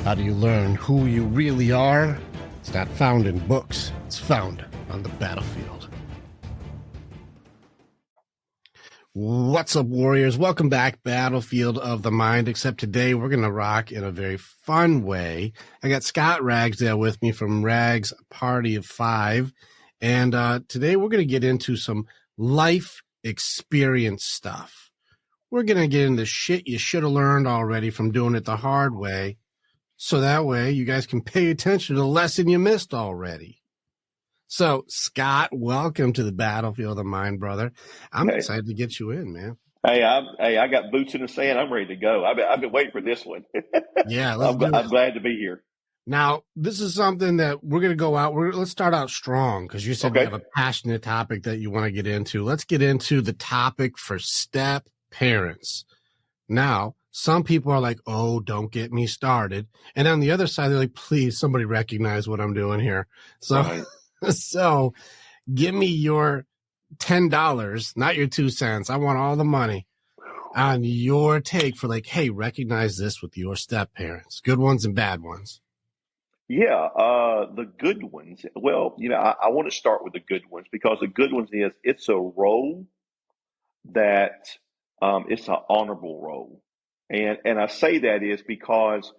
How do you learn who you really are? It's not found in books. It's found on the battlefield. What's up, warriors? Welcome back, Battlefield of the Mind. Except today we're going to rock in a very fun way. I got Scott Ragsdale with me from Rags Party of Five. And today we're going to get into some life experience stuff. We're going to get into shit you should have learned already from doing it the hard way. So that way you guys can pay attention to the lesson you missed already. So, Scott, welcome to the Battlefield of the Mind, brother. I'm excited to get you in, man. Hey, I got boots in the sand. I'm ready to go. I've been waiting for this one. Yeah, I'm glad to be here. Now, this is something that we're going to go out. Let's start out strong because you said you have a passionate topic that you want to get into. Let's get into the topic for step parents. Now, some people are like, oh, don't get me started. And on the other side, they're like, please, somebody recognize what I'm doing here. So, So give me your $10, not your 2 cents. I want all the money on your take for like, hey, recognize this with your step parents, good ones and bad ones. Yeah, the good ones. Well, I want to start with the good ones because the good ones is it's a role that it's an honorable role. And I say that is because,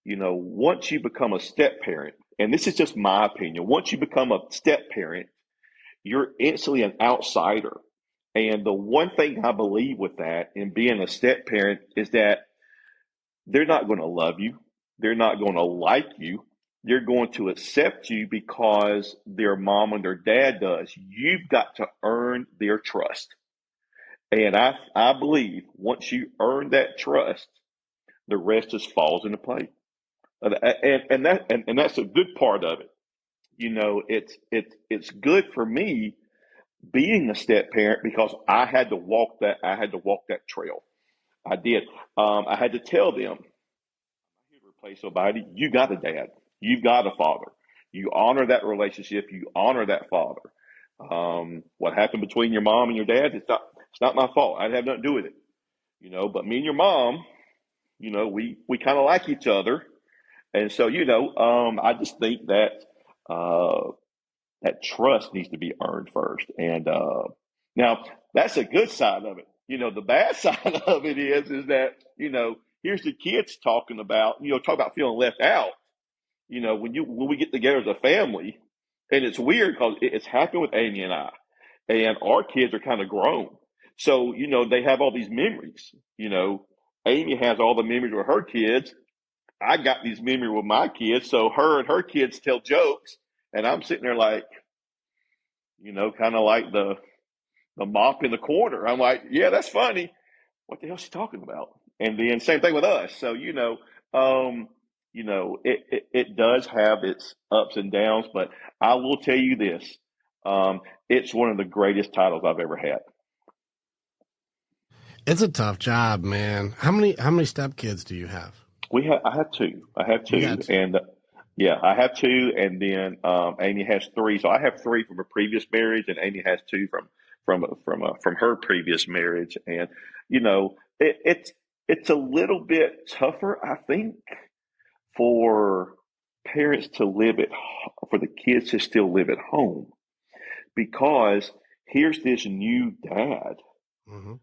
once you become a step parent, and this is just my opinion, once you become a step parent, you're instantly an outsider. And the one thing I believe with that in being a step parent is that they're not going to love you. They're not going to like you. They're going to accept you because their mom and their dad does. You've got to earn their trust. And I believe once you earn that trust, the rest just falls into place. And that's a good part of it. It's good for me being a step parent because I had to walk that trail. I did. I had to tell them, I'm not here to replace somebody. You got a dad. You've got a father. You honor that relationship. You honor that father. What happened between your mom and your dad? It's not my fault. I have nothing to do with it. But me and your mom, we kind of like each other. And so, I just think that that trust needs to be earned first. And now that's a good side of it. The bad side of it is that, here's the kids talking about, talk about feeling left out. When we get together as a family, and it's weird because it's happened with Amy and I, and our kids are kind of grown. So, they have all these memories. Amy has all the memories with her kids. I got these memories with my kids. So her and her kids tell jokes, and I'm sitting there like, kind of like the mop in the corner. I'm like, yeah, that's funny. What the hell is she talking about? And then same thing with us. So, it does have its ups and downs, but I will tell you this. It's one of the greatest titles I've ever had. It's a tough job, man. How many stepkids do you have? I have two. And I have two, and then Amy has three. So I have three from a previous marriage, and Amy has two from her previous marriage. And it's a little bit tougher, I think, for parents for the kids to still live at home, because here's this new dad. Mm-hmm.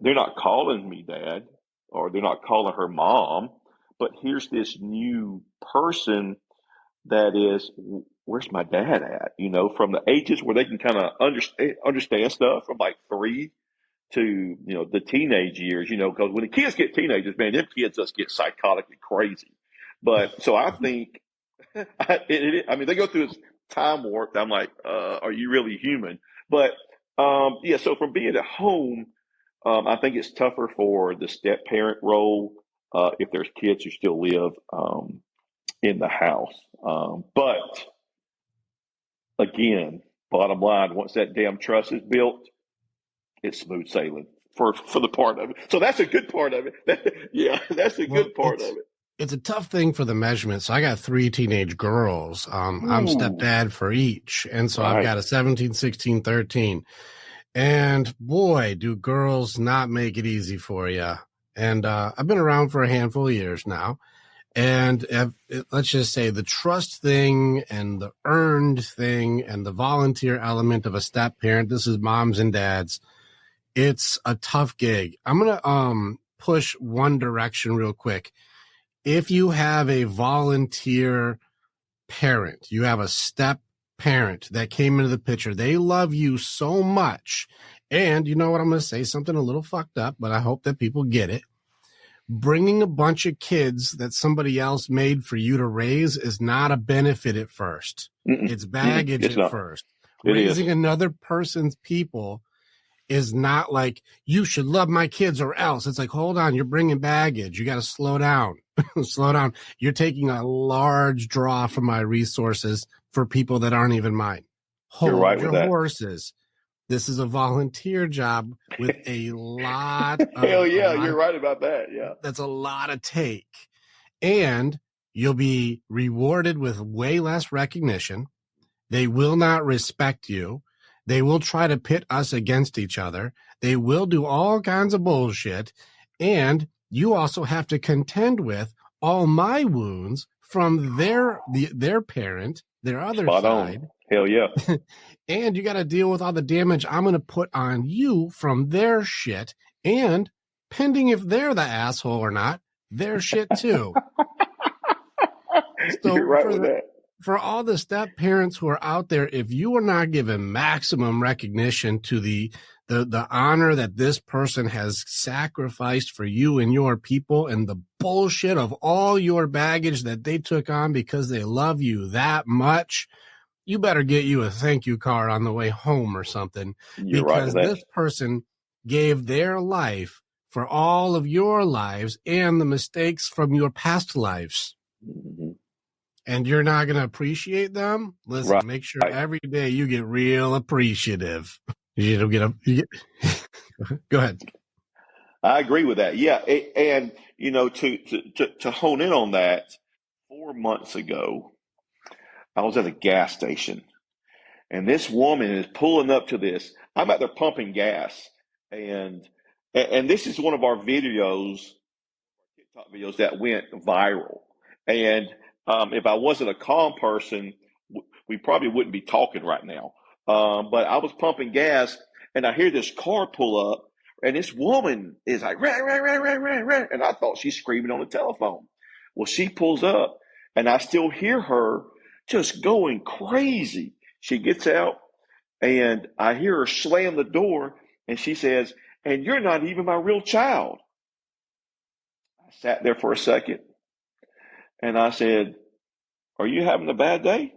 They're not calling me dad, or they're not calling her mom, but here's this new person that is, where's my dad at? From the ages where they can kind of understand stuff from like 3 to, the teenage years, because when the kids get teenagers, man, them kids just get psychotically crazy. But so I think, they go through this time warp. I'm like, are you really human? But so from being at home, I think it's tougher for the step parent role if there's kids who still live in the house. But again, bottom line, once that damn trust is built, it's smooth sailing for the part of it. So that's a good part of it. That's a good part of it. It's a tough thing for the measurement. So I got 3 teenage girls. I'm stepdad for each. And so I've got a 17, 16, 13. And boy, do girls not make it easy for you. And I've been around for a handful of years now. And let's just say the trust thing and the earned thing and the volunteer element of a step parent, this is moms and dads. It's a tough gig. I'm going to push one direction real quick. If you have a volunteer parent, you have a step parent that came into the picture, they love you so much. And you know what? I'm going to say something a little fucked up, but I hope that people get it. Bringing a bunch of kids that somebody else made for you to raise is not a benefit at first. It's baggage at first. Raising another person's people is not like, you should love my kids or else. It's like, hold on, you're bringing baggage. You got to slow down. Slow down. You're taking a large draw from my resources for people that aren't even mine. Hold your horses. This is a volunteer job with a lot of... Hell yeah, you're right about that, yeah. That's a lot of take. And you'll be rewarded with way less recognition. They will not respect you. They will try to pit us against each other. They will do all kinds of bullshit. And you also have to contend with all my wounds from their parent, their other Spot side. On. Hell yeah. And you got to deal with all the damage I'm going to put on you from their shit. And pending if they're the asshole or not, their shit too. So you're right with that. For all the step parents who are out there, if you are not given maximum recognition to the honor that this person has sacrificed for you and your people and the bullshit of all your baggage that they took on because they love you that much, you better get you a thank you card on the way home or something. You're because right with this person gave their life for all of your lives and the mistakes from your past lives. Mm-hmm. And you're not going to appreciate them? Listen, make sure every day you get real appreciative. You don't Go ahead. I agree with that. Yeah. And, you know, to hone in on that, 4 months ago, I was at a gas station and this woman is pulling up to this. I'm out there pumping gas and this is one of our videos, TikTok videos that went viral. And if I wasn't a calm person, we probably wouldn't be talking right now. But I was pumping gas and I hear this car pull up and this woman is like, rah, rah, rah, rah, rah, rah. And I thought she's screaming on the telephone. Well, she pulls up and I still hear her just going crazy. She gets out and I hear her slam the door and she says, and you're not even my real child. I sat there for a second and I said, are you having a bad day?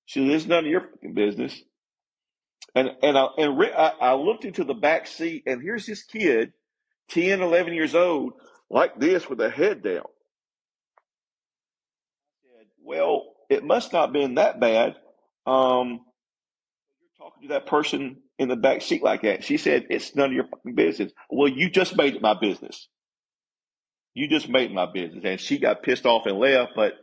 She said, it's none of your fucking business. And I looked into the back seat and here's this kid, 10, 11 years old, like this with a head down. I said, well, it must not have been that bad. You're talking to that person in the back seat like that. She said, it's none of your fucking business. Well, you just made it my business. You just made it my business. And she got pissed off and left. But,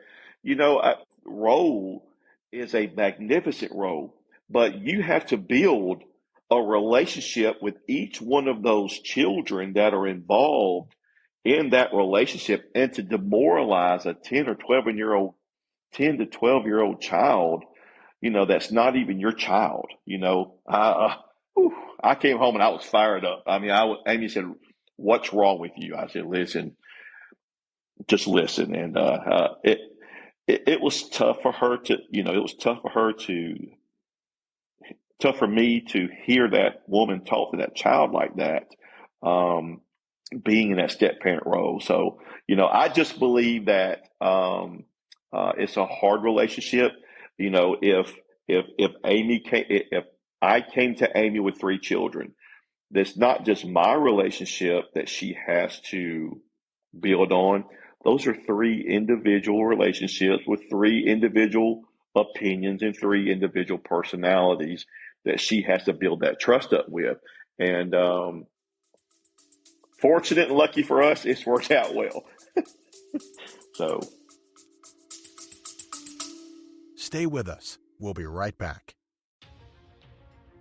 you know, role is a magnificent role. But you have to build a relationship with each one of those children that are involved in that relationship. And to demoralize a 10 to 12-year-old child, you know, that's not even your child. You know, I came home and I was fired up. I mean, Amy said, what's wrong with you? I said, listen, just listen. And it was tough for her to, you know, tough for me to hear that woman talk to that child like that, being in that step parent role. So, you know, I just believe that it's a hard relationship. You know, if I came to Amy with 3 children, that's not just my relationship that she has to build on. Those are 3 individual relationships with 3 individual opinions and 3 individual personalities that she has to build that trust up with. And fortunate and lucky for us, it's worked out well. So stay with us. We'll be right back.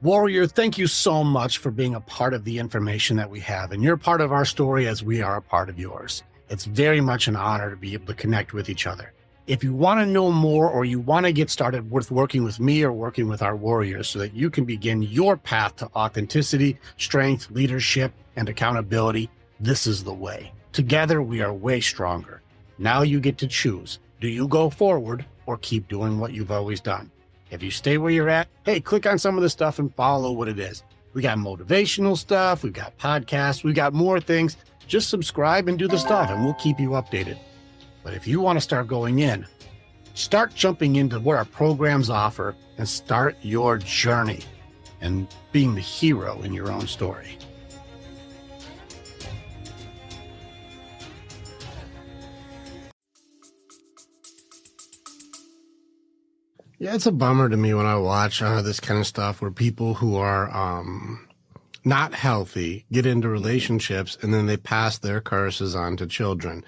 Warrior, thank you so much for being a part of the information that we have. And you're part of our story as we are a part of yours. It's very much an honor to be able to connect with each other. If you want to know more or you want to get started with working with me or working with our warriors so that you can begin your path to authenticity, strength, leadership, and accountability, this is the way. Together, we are way stronger. Now you get to choose. Do you go forward or keep doing what you've always done? If you stay where you're at, hey, click on some of the stuff and follow what it is. We got motivational stuff. We've got podcasts. We've got more things. Just subscribe and do the stuff and we'll keep you updated. But if you want to start going in, start jumping into what our programs offer and start your journey and being the hero in your own story. Yeah, it's a bummer to me when I watch this kind of stuff where people who are not healthy get into relationships and then they pass their curses on to children.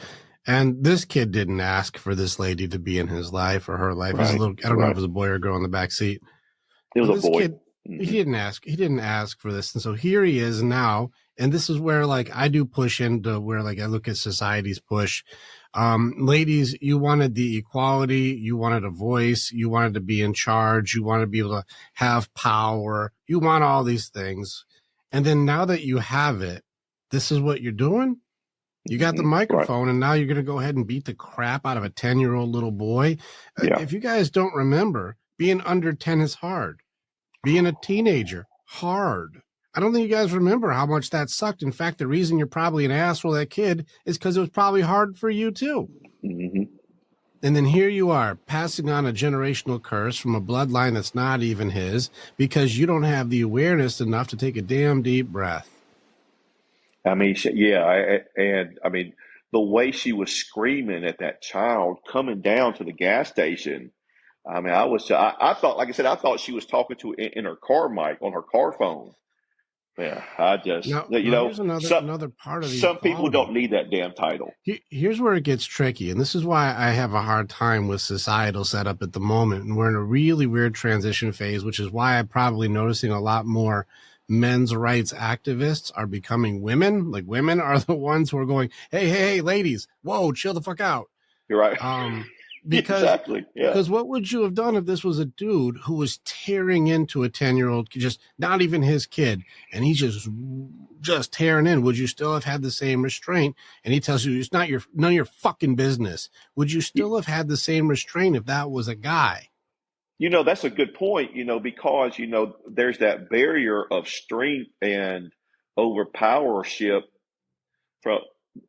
And this kid didn't ask for this lady to be in his life or her life. Right. I don't know if it was a boy or a girl in the back seat. It was a boy. Kid, he didn't ask for this. And so here he is now. And this is where like I do push into where like I look at society's push. Ladies, you wanted the equality, you wanted a voice, you wanted to be in charge, you wanted to be able to have power, you want all these things. And then now that you have it, this is what you're doing? You got the microphone, and now you're going to go ahead and beat the crap out of a 10-year-old little boy. Yeah. If you guys don't remember, being under 10 is hard. Being a teenager, hard. I don't think you guys remember how much that sucked. In fact, the reason you're probably an asshole, that kid, is because it was probably hard for you too. Mm-hmm. And then here you are passing on a generational curse from a bloodline that's not even his because you don't have the awareness enough to take a damn deep breath. I mean, the way she was screaming at that child coming down to the gas station. I mean, I thought, like I said, I thought she was talking to in her car mic on her car phone. Yeah, here's another part of the some people don't need that damn title. Here's where it gets tricky, and this is why I have a hard time with societal setup at the moment, and we're in a really weird transition phase, which is why I'm probably noticing a lot more men's rights activists are becoming women. Like women are the ones who are going, hey, ladies, whoa, chill the fuck out. You're right. Because, exactly. Yeah. Because what would you have done if this was a dude who was tearing into a 10-year-old, just not even his kid, and he's just tearing in? Would you still have had the same restraint? And he tells you it's none of your fucking business. Would you still have had the same restraint if that was a guy? That's a good point, because, there's that barrier of strength and overpowership from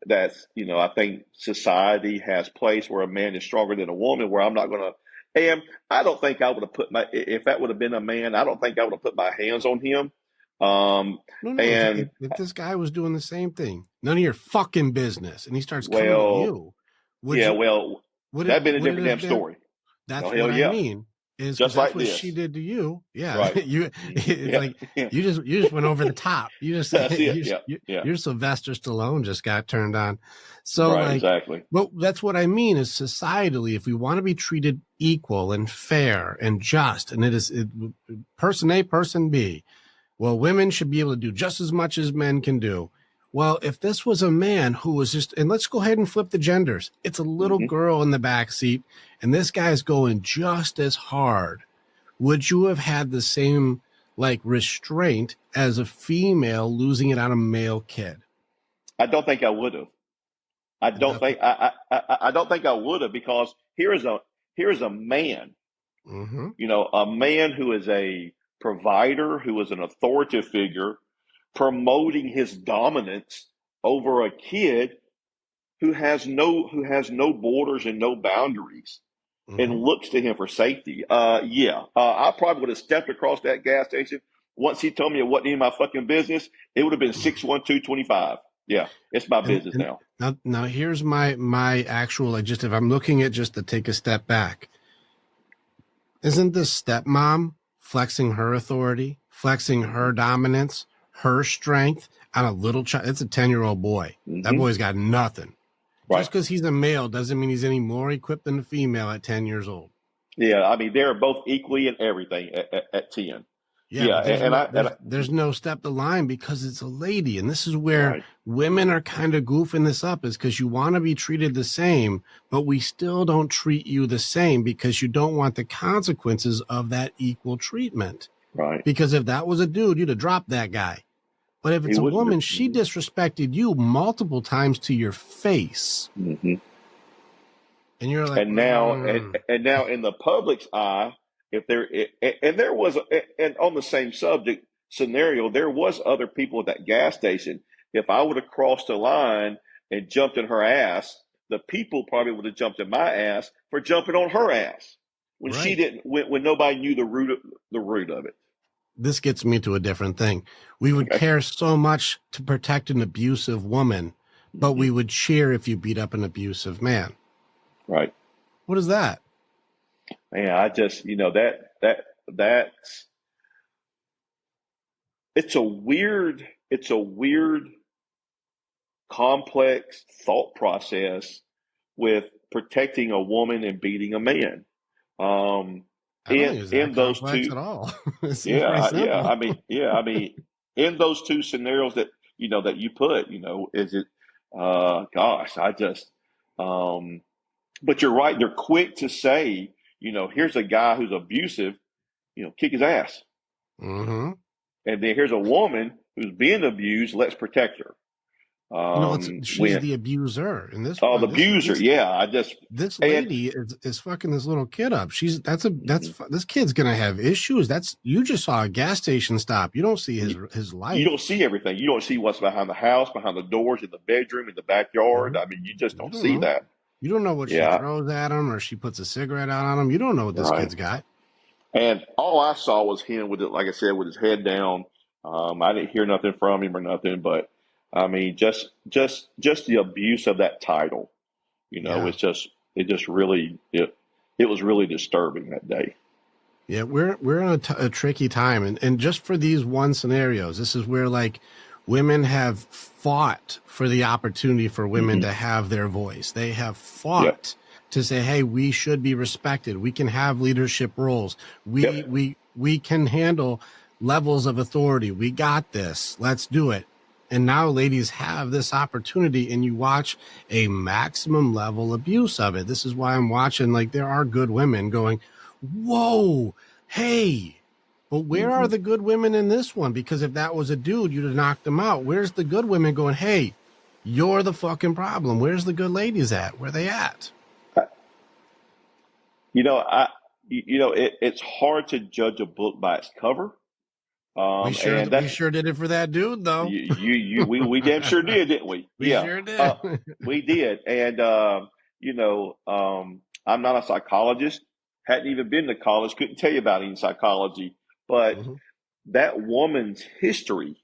that's, I think society has placed where a man is stronger than a woman, where I'm not going to, and I don't think I would have if that would have been a man, I don't think I would have put my hands on him. No, if this guy was doing the same thing, none of your fucking business, and he starts coming at you. That'd been a different damn story. That's what I mean. Is just like what she did to you. Yeah. Right. You just went over the top. You're Sylvester Stallone just got turned on. So exactly. But that's what I mean is societally, if we want to be treated equal and fair and just, and person A, person B, well, women should be able to do just as much as men can do. Well, if this was a man who was and let's go ahead and flip the genders. It's a little girl in the back seat, and this guy's going just as hard. Would you have had the same restraint as a female losing it on a male kid? I don't think I would have. I don't think I would have, because here is a man, a man who is a provider, who is an authoritative figure, promoting his dominance over a kid who has no borders and no boundaries, and looks to him for safety. I probably would have stepped across that gas station once he told me it wasn't any of my fucking business. It would have been 61225. Yeah, it's my business now. Now here's my actual, if I'm looking at just to take a step back, isn't this stepmom flexing her authority, flexing her dominance, her strength on a little child? It's a 10-year-old boy. That boy's got nothing. Right. Just because he's a male doesn't mean he's any more equipped than a female at 10 years old. Yeah, I mean, they're both equally in everything at 10. Yeah, Yeah, but there's and no I and there's no step the line because it's a lady, and this is where right, women are kind of goofing this up, is because you want to be treated the same, but we still don't treat you the same because you don't want the consequences of that equal treatment. right. Because if that was a dude, you'd have dropped that guy. But if He it's a wouldn't woman, have. she disrespected you multiple times to your face, Mm-hmm. and you're like, And now, and now, in the public's eye, if there and there was, and on the same subject scenario, there was other people at that gas station. If I would have crossed the line and jumped in her ass, the people probably would have jumped in my ass for jumping on her ass when she right. didn't, when nobody knew the root of it. This gets me to a different thing. We would Okay. care so much to protect an abusive woman, but Mm-hmm. we would cheer if you beat up an abusive man. Right. What is that? Man, I just, that's it's a weird complex thought process with protecting a woman and beating a man. Um, I don't think it's that in those complex two, at all. It seems pretty simple. I mean, in those two scenarios that that you put, is it? Gosh, I just. But you're right. They're quick to say, here's a guy who's abusive, kick his ass, Mm-hmm. and then here's a woman who's being abused. Let's protect her. She's When the abuser in this the one. abuser, yeah, I just This and lady is fucking this little kid up. mhm. This kid's gonna have issues. You just saw a gas station stop. You don't see his You life. don't see everything. You don't see what's behind the house, behind the doors, in the bedroom, in the backyard. Mhm. I mean, you just You don't don't see know. that. You don't know what she Yeah, throws at him, or she puts a cigarette out on him. You don't know what this right. kid's got. And all I saw was him with it, like I said, with his head down. I didn't hear nothing from him or nothing, but I mean, just the abuse of that title. Yeah. It just really it was really disturbing that day. Yeah, we're in a tricky time, and just for these one scenarios, this is where like women have fought for the opportunity for women Hmm. to have their voice. They have Yep. fought to say, "Hey, we should be respected. We can have leadership roles. We Yep. we we can handle levels of authority. We got this. Let's do it." And now ladies have this opportunity, and you watch a maximum level abuse of it. This is why I'm watching, like, there are good women going, whoa, hey, but where are Hmm. the good women in this one? Because if that was a dude, you'd have knocked them out. Where's the good women going, hey, you're the fucking problem? Where's the good ladies at? Where they at? It's hard to judge a book by its cover. And We that's sure did it for that dude, though. we damn sure did, didn't we? We Yeah, sure did. we did. And I'm not a psychologist. Hadn't even been to college. Couldn't tell you about any psychology. But Mhm. that woman's history,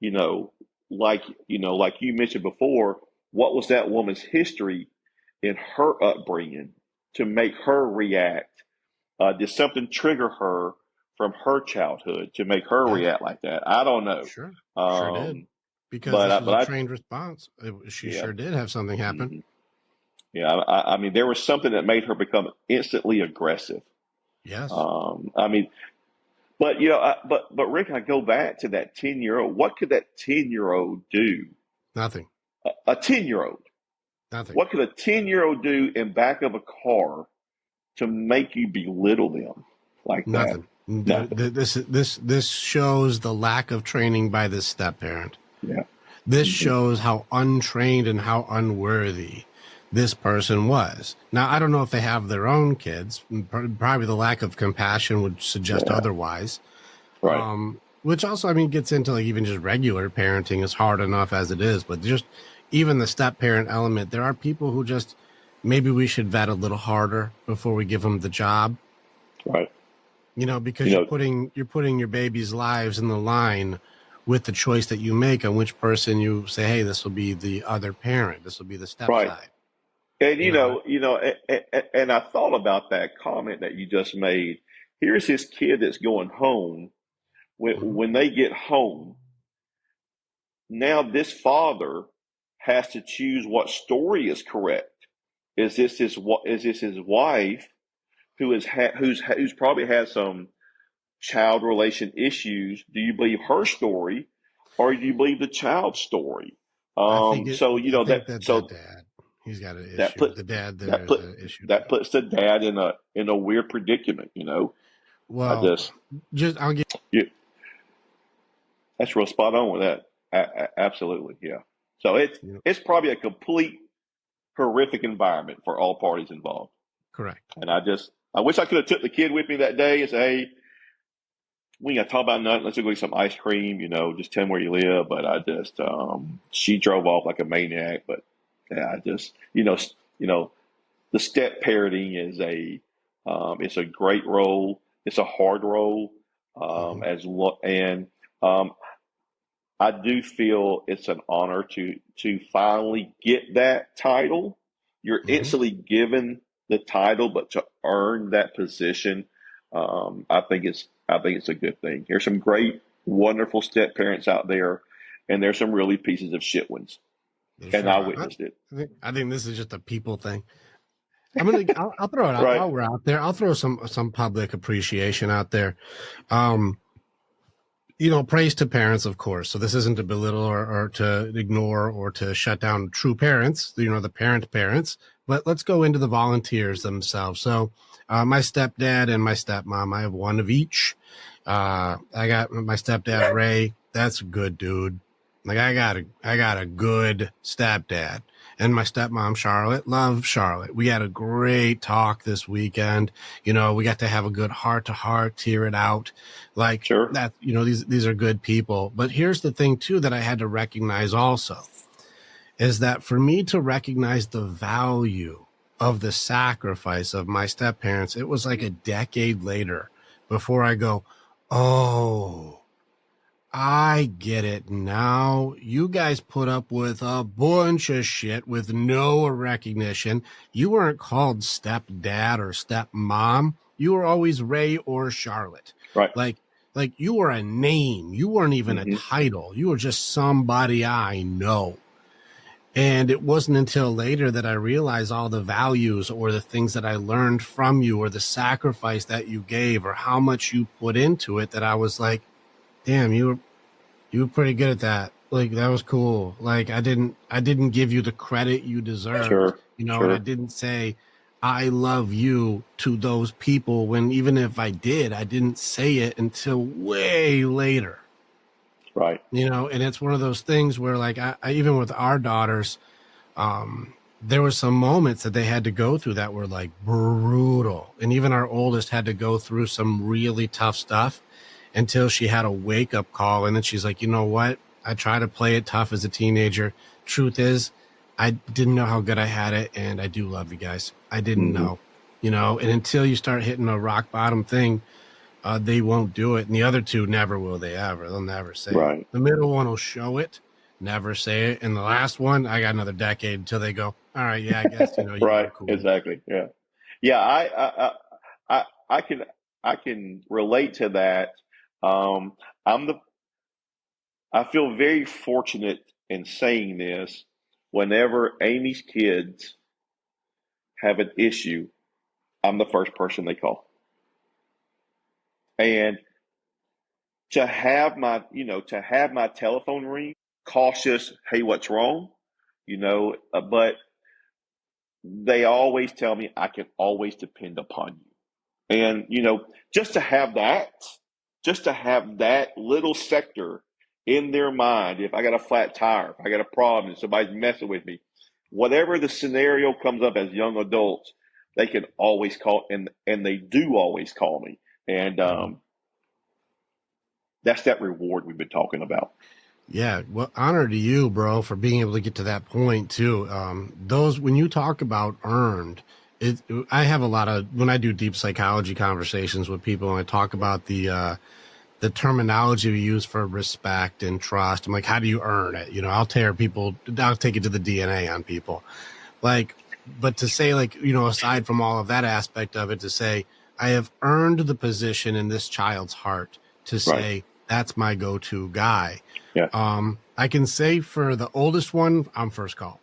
you know, like you mentioned before, what was that woman's history in her upbringing to make her react? Did something trigger her from her childhood to make her Yes, react like that? I don't know. sure did. Um, Because this was but a I, trained response. She yeah, sure did have something happen. hmm yeah. I mean, there was something that made her become instantly aggressive. Yes, I mean, but but Rick, I go back to that 10-year-old. What could that 10-year-old do? nothing, A 10-year-old. nothing. What could a 10-year-old do in back of a car to make you belittle them like that? Nothing. Nothing. This shows the lack of training by this step parent. Yeah. This Hmm. shows how untrained and how unworthy this person was. Now, I don't know if they have their own kids. Probably the lack of compassion would suggest Yeah. otherwise. Right. Which also, I mean, gets into like even just regular parenting is hard enough as it is. But just even the step parent element, there are people who just maybe we should vet a little harder before we give them the job. Right. Because You you're putting your baby's lives in the line with the choice that you make on which person you say, hey, this will be the other parent. This will be the step Right. side. And You know, and I thought about that comment that you just made. Here's his kid that's going home. mhm. When they get home, now this father has to choose what story is correct. Is this his wife who's probably had some child relation issues, do you believe her story or do you believe the child's story? I think it. So I think that so dad, he's got an that issue. put The dad that there is put an issue that too. puts the dad in a weird predicament. I Well, just I'll give. you, that's real spot on with that. Absolutely, yeah. So You know, it's probably a complete horrific environment for all parties involved. correct. And I wish I could have took the kid with me that day and say, hey, we ain't got to talk about nothing. Let's go get some ice cream. Just tell me where you live. But she drove off like a maniac. But yeah, the step parenting is it's a great role. It's a hard role. Hmm. And I do feel it's an honor to finally get that title. You're Hmm. instantly given the title, but to earn that position, I think it's a good thing. There's some great, wonderful step parents out there, and there's some really pieces of shit ones, They and sure I are. witnessed it. I think this is just a people thing. I'll throw it out Right? while we're out there. I'll throw some public appreciation out there. Um, praise to parents, of course. So this isn't to belittle or to ignore or to shut down true parents, the parents, but let's go into the volunteers themselves. So my stepdad and my stepmom, I have one of each. I got my stepdad, Ray. That's a good dude. Like I got a good stepdad. And my stepmom, Charlotte, love Charlotte. We had a great talk this weekend. We got to have a good heart to heart, tear it out. Like Sure. that, these are good people. But here's the thing too, that I had to recognize also is that for me to recognize the value of the sacrifice of my step parents, it was like a decade later before I go, oh, I get it now. You guys put up with a bunch of shit with no recognition. You weren't called stepdad or stepmom. You were always Ray or Charlotte. Right. Like you were a name. You weren't even a Hmm. title. You were just somebody I know. And it wasn't until later that I realized all the values or the things that I learned from you or the sacrifice that you gave or how much you put into it that I was like, damn, you were pretty good at that. Like that was cool. Like I didn't give you the credit you deserved, Sure. and I Sure. didn't say I love you to those people when even if I did, I didn't say it until way later. Right. And it's one of those things where like I even with our daughters, there were some moments that they had to go through that were like brutal. And even our oldest had to go through some really tough stuff until she had a wake up call. And then she's like, you know what? I tried to play it tough as a teenager. Truth is, I didn't know how good I had it. And I do love you guys. I didn't Hmm. know, and until you start hitting a rock bottom thing, they won't do it. And the other two never will they ever. They'll never say it. Right. The middle one will show it, never say it. And the last one, I got another decade until they go, all right, yeah, I guess, you Right. were cool. Exactly. Yeah. Yeah. I can relate to that. Um, I'm the I feel very fortunate in saying this. Whenever Amy's kids have an issue, I'm the first person they call. And to have my telephone ring, cautious, hey, what's wrong? But they always tell me I can always depend upon you. And, just to have that, just to have that little sector in their mind, if I got a flat tire, if I got a problem and somebody's messing with me, whatever the scenario comes up as young adults, they can always call, and they do always call me. And that's that reward we've been talking about. Yeah, well, honor to you, bro, for being able to get to that point too. Those when you talk about earned, I have a lot of when I do deep psychology conversations with people, and I talk about the terminology we use for respect and trust. I'm like, how do you earn it? I'll take it to the DNA on people, like, but to say like, aside from all of that aspect of it, to say I have earned the position in this child's heart to say. Right. That's my go-to guy. Yeah. I can say for the oldest one, I'm first call.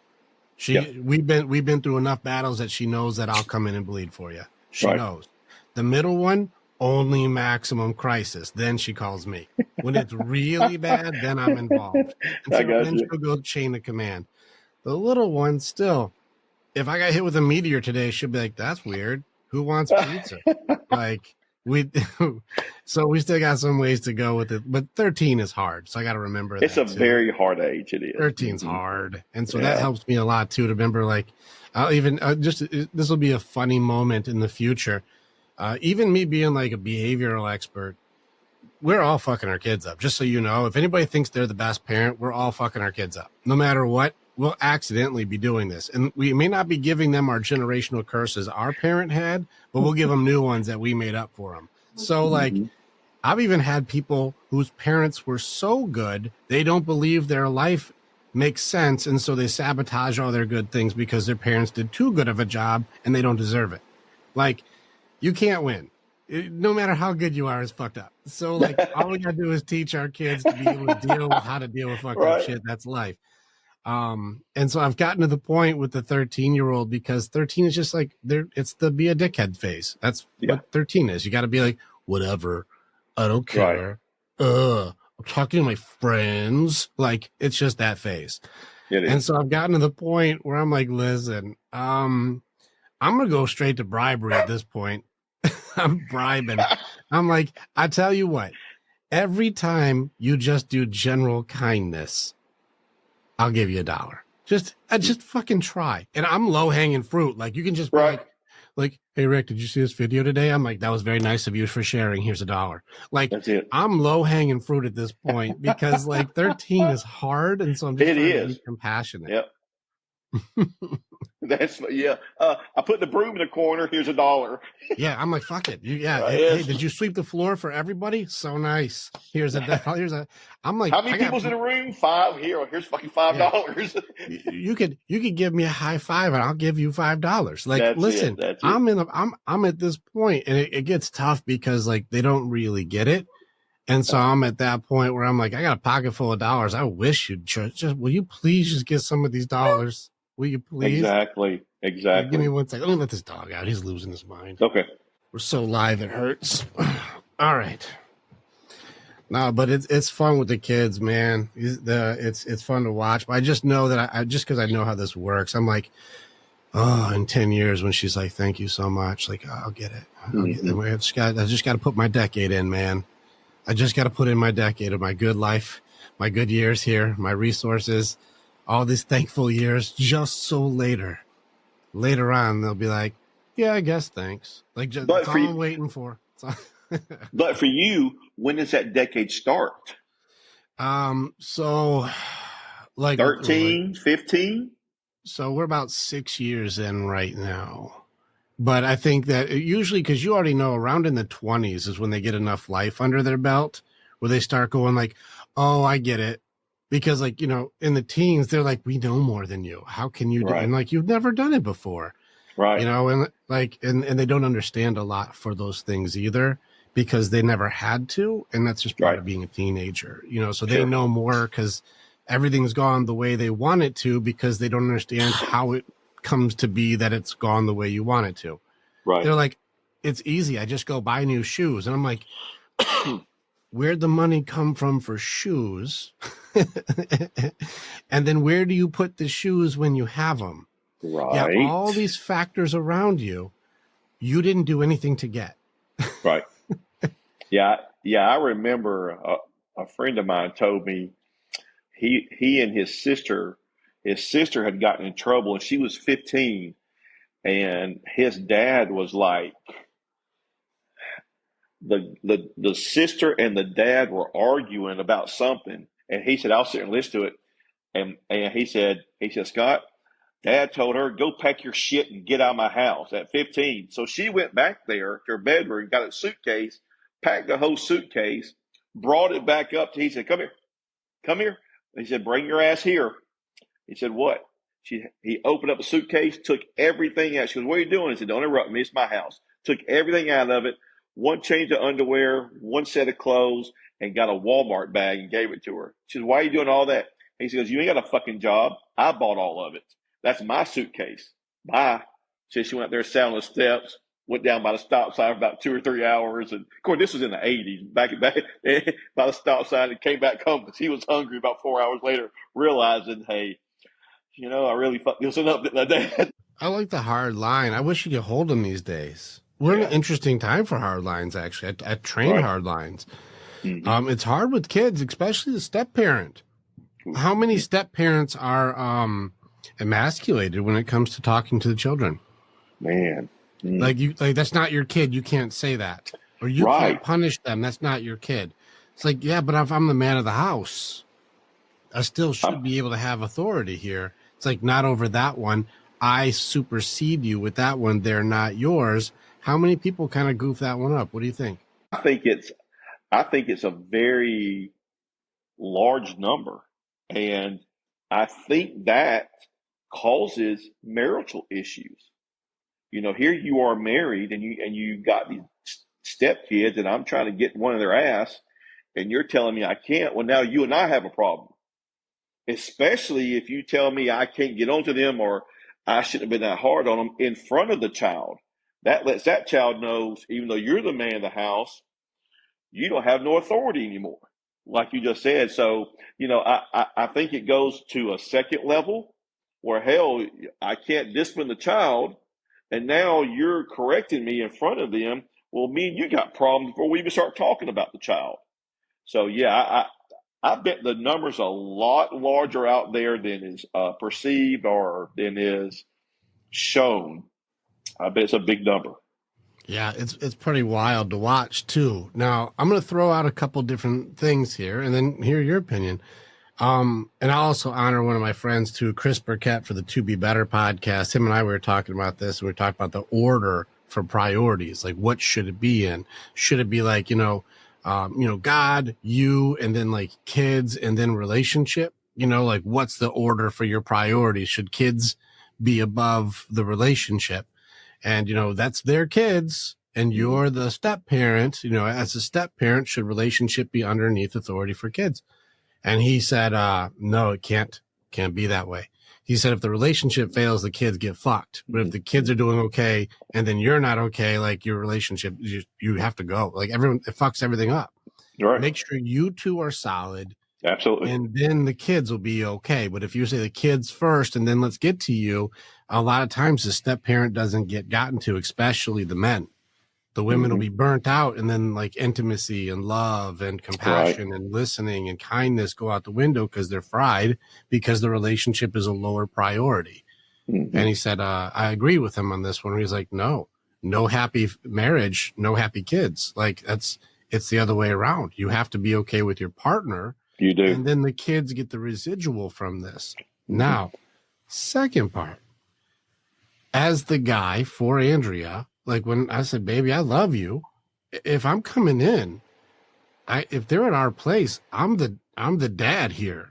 Yeah. We've been through enough battles that she knows that I'll come in and bleed for you. She Right. knows. The middle one, only maximum crisis. Then she calls me. When it's really bad, then I'm involved. And I so got then you. she'll go chain of command. The little one still, if I got hit with a meteor today, she'll be like, that's weird. Who wants pizza? Like we, so we still got some ways to go with it, but 13 is hard. So I got to remember It's a that too. very hard age. It is. 13's hard. And so that Yeah. helps me a lot too, to remember, like, I'll even this will be a funny moment in the future. Even me being like a behavioral expert, we're all fucking our kids up. Just so you know, if anybody thinks they're the best parent, we're all fucking our kids up. No matter what, we'll accidentally be doing this. And we may not be giving them our generational curses our parent had, but we'll give them new ones that we made up for them. So like, I've even had people whose parents were so good, they don't believe their life makes sense. And so they sabotage all their good things because their parents did too good of a job and they don't deserve it. Like, you can't win. No matter how good you are, it's fucked up. So like, all we gotta do is teach our kids to be able to deal with how to deal with fucked up shit. That's life. And so I've gotten to the point with the 13-year-old, because 13 is just like, it's the be a dickhead phase. That's what 13 is. You got to be like, whatever, I don't care. I'm talking to my friends. Like, it's just that phase. And so I've gotten to the point where I'm like, listen, I'm gonna go straight to bribery at this point. I'm bribing. I'm like, I tell you what, every time you just do general kindness, I'll give you $1. Just fucking try. And I'm low hanging fruit. Like, you can just be like, hey Rick, did you see this video today? I'm like, that was very nice of you for sharing. Here's $1. Like, that's it. I'm low hanging fruit at this point, because like 13 is hard. And so I'm just trying to be compassionate. Yep. That's I put the broom in the corner. Here's $1. Yeah, I'm like, fuck it. Hey, did you sweep the floor for everybody? So nice. Here's a. I'm like, how many people's in the room? 5. Here's fucking $5. Yeah. You could give me a high five and I'll give you $5. Like, listen, I'm at this point, and it gets tough because like they don't really get it. And so I'm at that point where I'm like, I got a pocket full of dollars. I wish you'd just will you please just get some of these dollars? Will you please? Exactly. Give me 1 second. Let me let this dog out. He's losing his mind. Okay. We're so live it hurts. All right. No, but it's fun with the kids, man. It's fun to watch. But I just know that I just because I know how this works, I'm like, oh, in 10 years when she's like, thank you so much. Like, I'll get it. I just got to put my decade in, man. I just got to put in my decade of my good life, my good years here, my resources, all these thankful years, just so later on, they'll be like, yeah, I guess thanks. Like, just, that's all I'm waiting for. But for you, when does that decade start? So like 13, 15? So we're about 6 years in right now. But I think that usually, because you already know, around in the 20s is when they get enough life under their belt where they start going like, oh, I get it. Because like, you know, in the teens, they're like, we know more than you. How can you do it? And like, you've never done it before. Right. You know, and like, and they don't understand a lot for those things either, because they never had to. And that's just part of being a teenager, you know, so they know more because everything's gone the way they want it to, because they don't understand how it comes to be that it's gone the way you want it to. Right. They're like, it's easy. I just go buy new shoes. And I'm like, where'd the money come from for shoes? And then where do you put the shoes when you have them? Right. Yeah, all these factors around you, you didn't do anything to get. Right. Yeah. I remember a friend of mine told me he and his sister had gotten in trouble, and she was 15, and his dad was like, the sister and the dad were arguing about something, and he said, I'll sit and listen to it. And he said, Scott, Dad told her, go pack your shit and get out of my house at 15. So she went back there to her bedroom, got a suitcase, packed the whole suitcase, brought it back up to, he said, come here. He said, bring your ass here. He said, what? He opened up a suitcase, took everything out. She goes, what are you doing? He said, don't interrupt me. It's my house. Took everything out of it, one change of underwear, one set of clothes, and got a Walmart bag and gave it to her. She said, why are you doing all that? He says, you ain't got a fucking job. I bought all of it. That's my suitcase. Bye. So she went up there sat on the steps, went down by the stop sign for about 2 or 3 hours. And of course, this was in the 80s, back by the stop sign, and came back home because he was hungry about 4 hours later, realizing, hey, I really fucked this one up, didn't I, Dad? I like the hard line. I wish you could hold them these days. We're in an Yeah, interesting time for hard lines, actually. I train right. hard lines. Mm-hmm. It's hard with kids, especially the step parent. How many step parents are emasculated when it comes to talking to the children? Man. Like that's not your kid. You can't say that, or you Right. can't punish them. That's not your kid. It's like, yeah, but if I'm the man of the house, I still should be able to have authority here. It's like, not over that one. I supersede you with that one. They're not yours. How many people kind of goof that one up? What do you think? I think it's a very large number. And I think that causes marital issues. Here you are married and you've got these stepkids, and I'm trying to get one of their ass, and you're telling me I can't. Well, now you and I have a problem. Especially if you tell me I can't get onto them, or I shouldn't have been that hard on them in front of the child. That lets that child know, even though you're the man of the house, you don't have no authority anymore, like you just said. So, I think it goes to a second level where, hell, I can't discipline the child, and now you're correcting me in front of them. Well, me and you got problems before we even start talking about the child. So, yeah, I bet the numbers are a lot larger out there than is perceived or than is shown. I bet it's a big number. Yeah, it's pretty wild to watch too. Now, I'm going to throw out a couple different things here and then hear your opinion. And I also honor one of my friends too, Chris Burkett, for the To Be Better podcast. Him and I were talking about this, and we were talking about the order for priorities. Like, what should it be in? Should it be like, God, you, and then like kids, and then relationship? Like, what's the order for your priorities? Should kids be above the relationship? And, that's their kids, and you're the step parent. As a step parent, should relationship be underneath authority for kids? And he said, no, it can't be that way. He said, if the relationship fails, the kids get fucked. But if the kids are doing okay and then you're not okay, like your relationship, you have to go. Like, everyone, it fucks everything up. Right. Make sure you two are solid. Absolutely. And then the kids will be okay. But if you say the kids first and then let's get to you, a lot of times the step parent doesn't get gotten to, especially the men. The women will be burnt out, and then like intimacy and love and compassion and listening and kindness go out the window because they're fried, because the relationship is a lower priority. And he said, I agree with him on this one. He's like, no happy marriage, no happy kids. Like, it's the other way around. You have to be okay with your partner. You do. And then the kids get the residual from this. Now, second part, as the guy for Andrea, like when I said, baby, I love you. If I'm coming in, if they're at our place, I'm the dad here.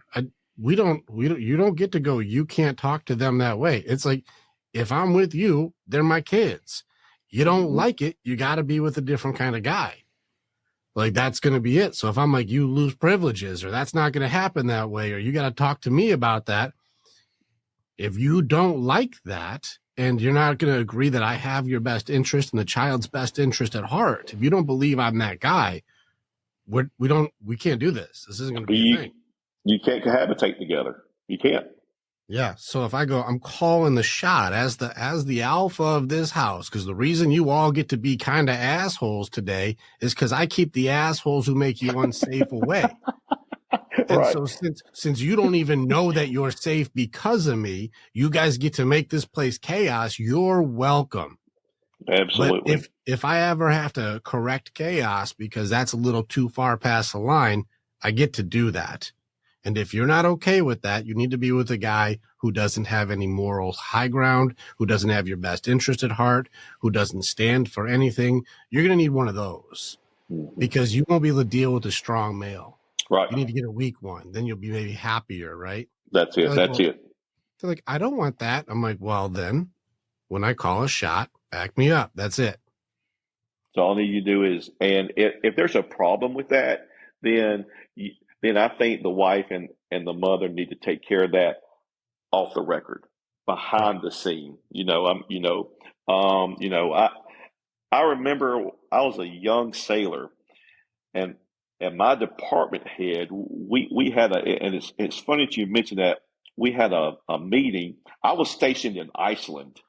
You don't get to go, you can't talk to them that way. It's like, if I'm with you, they're my kids. You don't like it, you got to be with a different kind of guy. Like, that's going to be it. So if I'm like, you lose privileges, or that's not going to happen that way, or you got to talk to me about that. If you don't like that, and you're not going to agree that I have your best interest and the child's best interest at heart, if you don't believe I'm that guy, we can't do this. This isn't going to be a thing. You can't cohabitate together. You can't. Yeah. So if I go, I'm calling the shot as the alpha of this house, because the reason you all get to be kind of assholes today is because I keep the assholes who make you unsafe away. And so since you don't even know that you're safe because of me, you guys get to make this place chaos. You're welcome. Absolutely. But if I ever have to correct chaos because that's a little too far past the line, I get to do that. And if you're not okay with that, you need to be with a guy who doesn't have any moral high ground, who doesn't have your best interest at heart, who doesn't stand for anything. You're going to need one of those because you won't be able to deal with a strong male. Right. You need to get a weak one. Then you'll be maybe happier, right? That's it. That's it. They're like, I don't want that. I'm like, well, then when I call a shot, back me up. That's it. So all you do is, and if there's a problem with that, then I think the wife and the mother need to take care of that off the record, behind the scene. I remember I was a young sailor, and my department head, we had and it's funny that you mentioned that. We had a meeting. I was stationed in Iceland,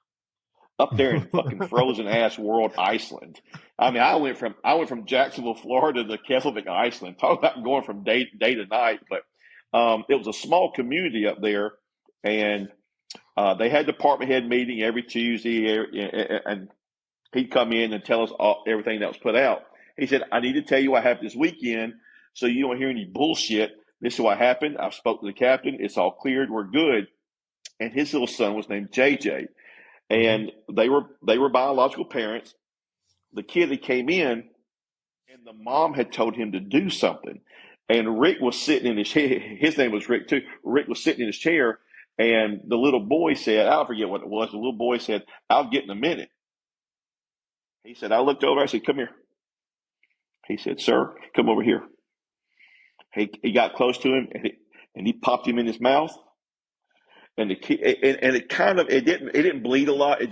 up there in fucking frozen ass world Iceland. I mean, I went from Jacksonville, Florida to Keflavik, Iceland. Talk about going from day to night. But it was a small community up there, and they had department head meeting every Tuesday, and he'd come in and tell us everything that was put out. He said, "I need to tell you what happened this weekend, so you don't hear any bullshit. This is what happened. I spoke to the captain. It's all cleared. We're good." And his little son was named JJ, and they were biological parents. The kid that came in, and the mom had told him to do something, and Rick was sitting in his name was Rick too. Rick was sitting in his chair, and the little boy said, "I'll forget what it was." The little boy said, "I'll get in a minute." He said, I looked over. I said, "Come here." He said, "Sir, come over here." He got close to him, and he popped him in his mouth. And the kid, and it didn't bleed a lot. It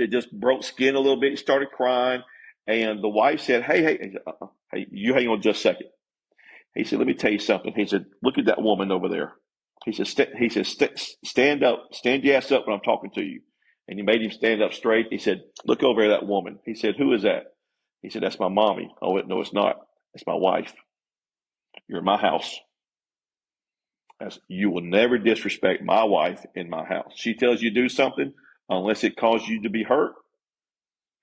just broke skin a little bit. He started crying, and the wife said, "Hey, you hang on just a second." He said, "Let me tell you something." He said, "Look at that woman over there." He said, "Stand up, stand your ass up when I'm talking to you." And he made him stand up straight. He said, "Look over at that woman." He said, "Who is that?" He said, "That's my mommy." "Oh, no, it's not. It's my wife. You're in my house. You will never disrespect my wife in my house. She tells you to do something, unless it causes you to be hurt,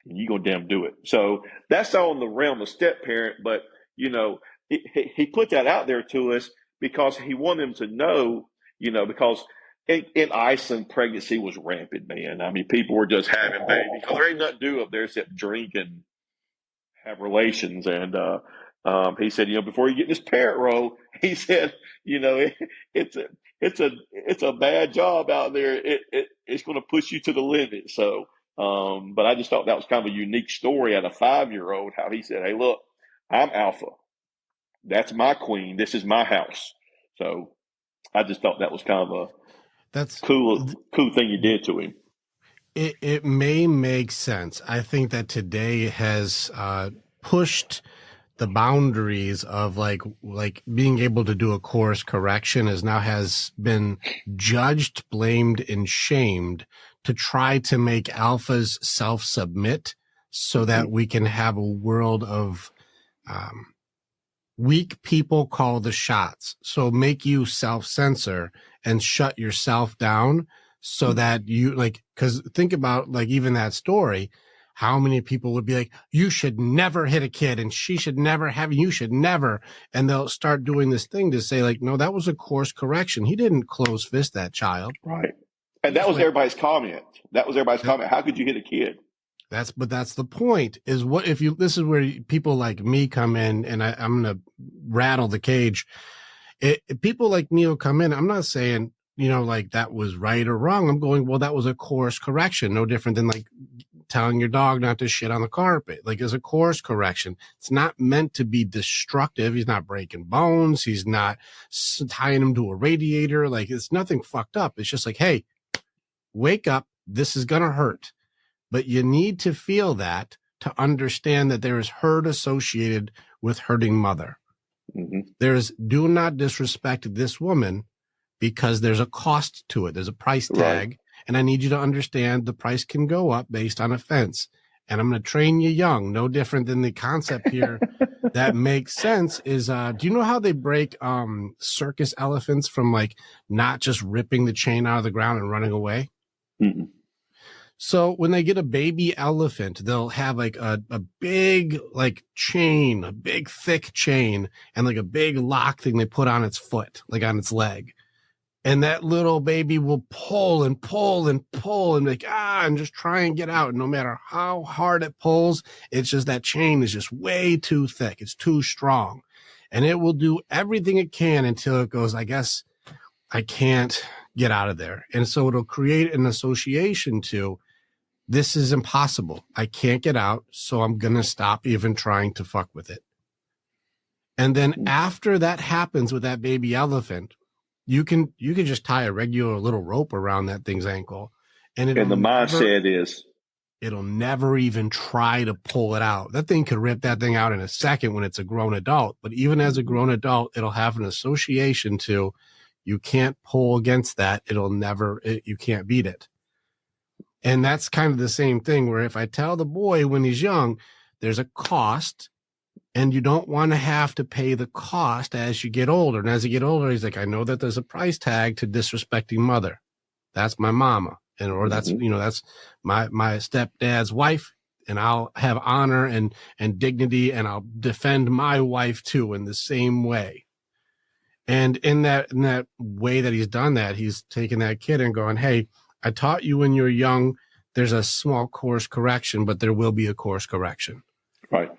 and you gonna damn do it." So that's all in the realm of step parent. But he put that out there to us because he wanted them to know, because in Iceland, pregnancy was rampant, man. I mean, people were just having babies because there ain't nothing to do up there except drink and have relations. And he said, before you get in this parent role, he said, it's a bad job out there. It's going to push you to the limit. So, but I just thought that was kind of a unique story at a 5-year-old, how he said, "Hey, look, I'm alpha. That's my queen. This is my house." So I just thought that was kind of That's cool thing you did to him. It may make sense. I think that today has pushed the boundaries of like being able to do a course correction has been judged, blamed, and shamed to try to make alphas self-submit so that we can have a world of weak people call the shots. So make you self-censor and shut yourself down so that you because think about even that story, how many people would be like, "You should never hit a kid and she should never have, you should never." And they'll start doing this thing to say no, that was a course correction. He didn't close fist that child. Right. And that was everybody's comment. How could you hit a kid? But that's the point is this is where people like me come in, and I'm going to rattle the cage. People like me will come in. I'm not saying, that was right or wrong. I'm going, well, that was a course correction. No different than telling your dog not to shit on the carpet. It's a course correction. It's not meant to be destructive. He's not breaking bones. He's not tying him to a radiator. It's nothing fucked up. It's just hey, wake up. This is going to hurt. But you need to feel that to understand that there is hurt associated with hurting mother. Mm-hmm. Do not disrespect this woman because there's a cost to it. There's a price tag. Right. And I need you to understand the price can go up based on offense. And I'm going to train you young. No different than the concept here that makes sense is, do you know how they break circus elephants from not just ripping the chain out of the ground and running away? Mm-mm. So when they get a baby elephant, they'll have a big chain, a big thick chain, and a big lock thing they put on its foot, on its leg. And that little baby will pull and pull and pull and and just try and get out. And no matter how hard it pulls, it's just that chain is just way too thick. It's too strong. And it will do everything it can until it goes, I guess I can't get out of there. And so it'll create an association to, this is impossible. I can't get out, so I'm going to stop even trying to fuck with it. And then after that happens with that baby elephant, you can just tie a regular little rope around that thing's ankle. And the mindset is, it'll never even try to pull it out. That thing could rip that thing out in a second when it's a grown adult. But even as a grown adult, it'll have an association to, you can't pull against that. You can't beat it. And that's kind of the same thing where if I tell the boy when he's young, there's a cost and you don't want to have to pay the cost as you get older. And as you get older, he's like, I know that there's a price tag to disrespecting mother. That's my mama. Or that's, that's my stepdad's wife. And I'll have honor and dignity, and I'll defend my wife too in the same way. And in that way that he's done that, he's taken that kid and going, hey, I taught you when you're young, there's a small course correction, but there will be a course correction. Right.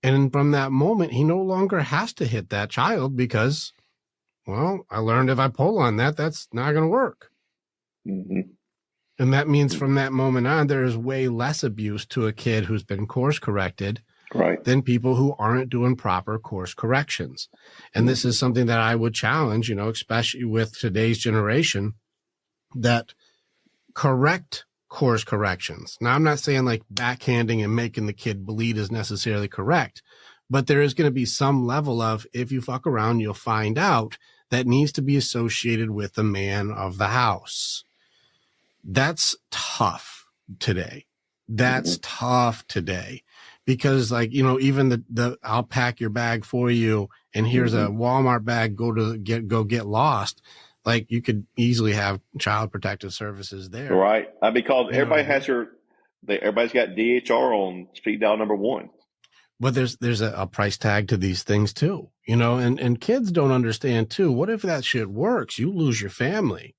And from that moment, he no longer has to hit that child because, well, I learned if I pull on that, that's not going to work. Mm-hmm. And that means from that moment on, there is way less abuse to a kid who's been course corrected than people who aren't doing proper course corrections. And this is something that I would challenge, especially with today's generation, that correct course corrections. Now, I'm not saying like backhanding and making the kid bleed is necessarily correct, but there is going to be some level of, if you fuck around, you'll find out, that needs to be associated with the man of the house. That's tough today. That's tough today because even the I'll pack your bag for you and here's a Walmart bag, go get lost. Like you could easily have child protective services there. Right. Because everybody's got DHR on speed dial number 1. But there's a price tag to these things too, and kids don't understand too. What if that shit works? You lose your family.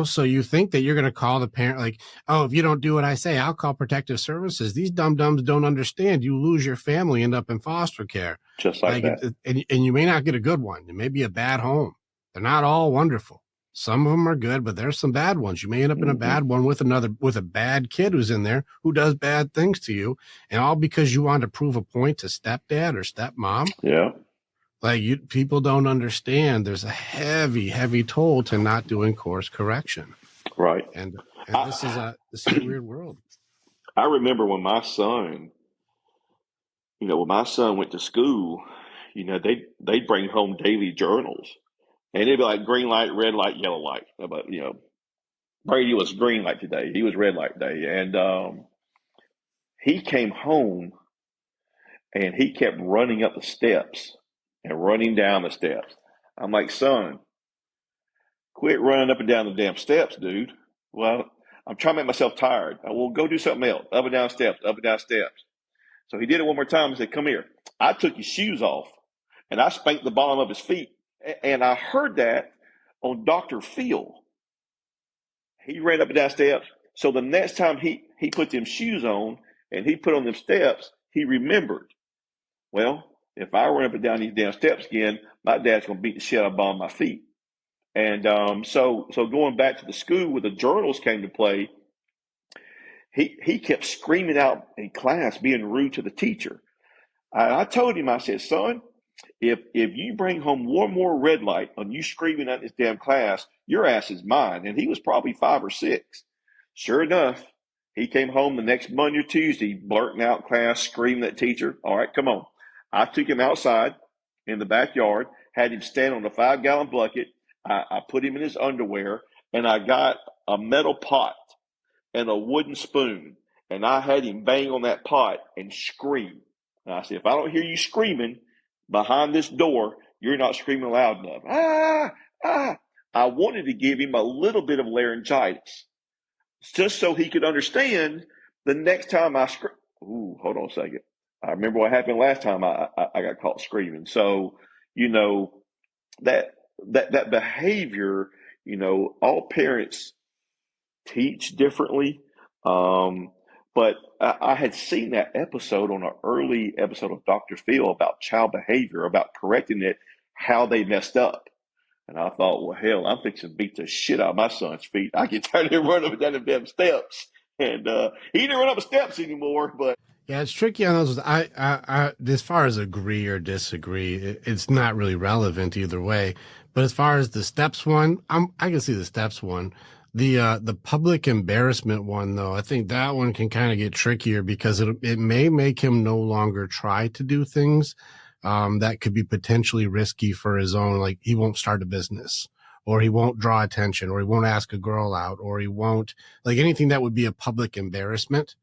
So you think that you're going to call the parent like, oh, if you don't do what I say, I'll call protective services. These dum-dums don't understand. You lose your family, end up in foster care. Just like that. And you may not get a good one. It may be a bad home. They're not all wonderful. Some of them are good, but there's some bad ones. You may end up in a bad one with a bad kid who's in there who does bad things to you. And all because you want to prove a point to stepdad or stepmom. Yeah. People don't understand. There's a heavy, heavy toll to not doing course correction. Right. And this is a weird world. I remember when my son, went to school, they'd bring home daily journals, and it'd be like green light, red light, yellow light. But Brady was green light today. He was red light day, and he came home, and he kept running up the steps and running down the steps. I'm like, son, quit running up and down the damn steps, dude. Well, I'm trying to make myself tired. I will go do something else. Up and down steps, up and down steps. So he did it one more time and said, come here. I took his shoes off and I spanked the bottom of his feet. And I heard that on Dr. Phil. He ran up and down steps. So the next time he put them shoes on and he put on them steps, he remembered, well, if I run up and down these damn steps again, my dad's going to beat the shit out of the bottom of my feet. And so going back to the school where the journals came to play, he kept screaming out in class, being rude to the teacher. I told him, I said, son, if you bring home one more red light on you screaming at this damn class, your ass is mine. And he was probably 5 or 6. Sure enough, he came home the next Monday or Tuesday, blurting out class, screaming at teacher. All right, come on. I took him outside in the backyard, had him stand on a 5-gallon bucket. I put him in his underwear, and I got a metal pot and a wooden spoon, and I had him bang on that pot and scream. And I said, if I don't hear you screaming behind this door, you're not screaming loud enough. I wanted to give him a little bit of laryngitis just so he could understand the next time I scream. Ooh, hold on a second. I remember what happened last time I got caught screaming. So, that behavior, all parents teach differently. But I had seen that episode on an early episode of Dr. Phil about child behavior, about correcting it, how they messed up. And I thought, well, hell, I'm fixing to beat the shit out of my son's feet. I get tired of him running up and down them damn steps. And he didn't run up the steps anymore, but. Yeah, it's tricky on those. I as far as agree or disagree, it's not really relevant either way. But as far as the steps one, I can see the steps one. The public embarrassment one, though, I think that one can kind of get trickier because it may make him no longer try to do things that could be potentially risky for his own. Like he won't start a business, or he won't draw attention, or he won't ask a girl out, or he won't like anything that would be a public embarrassment.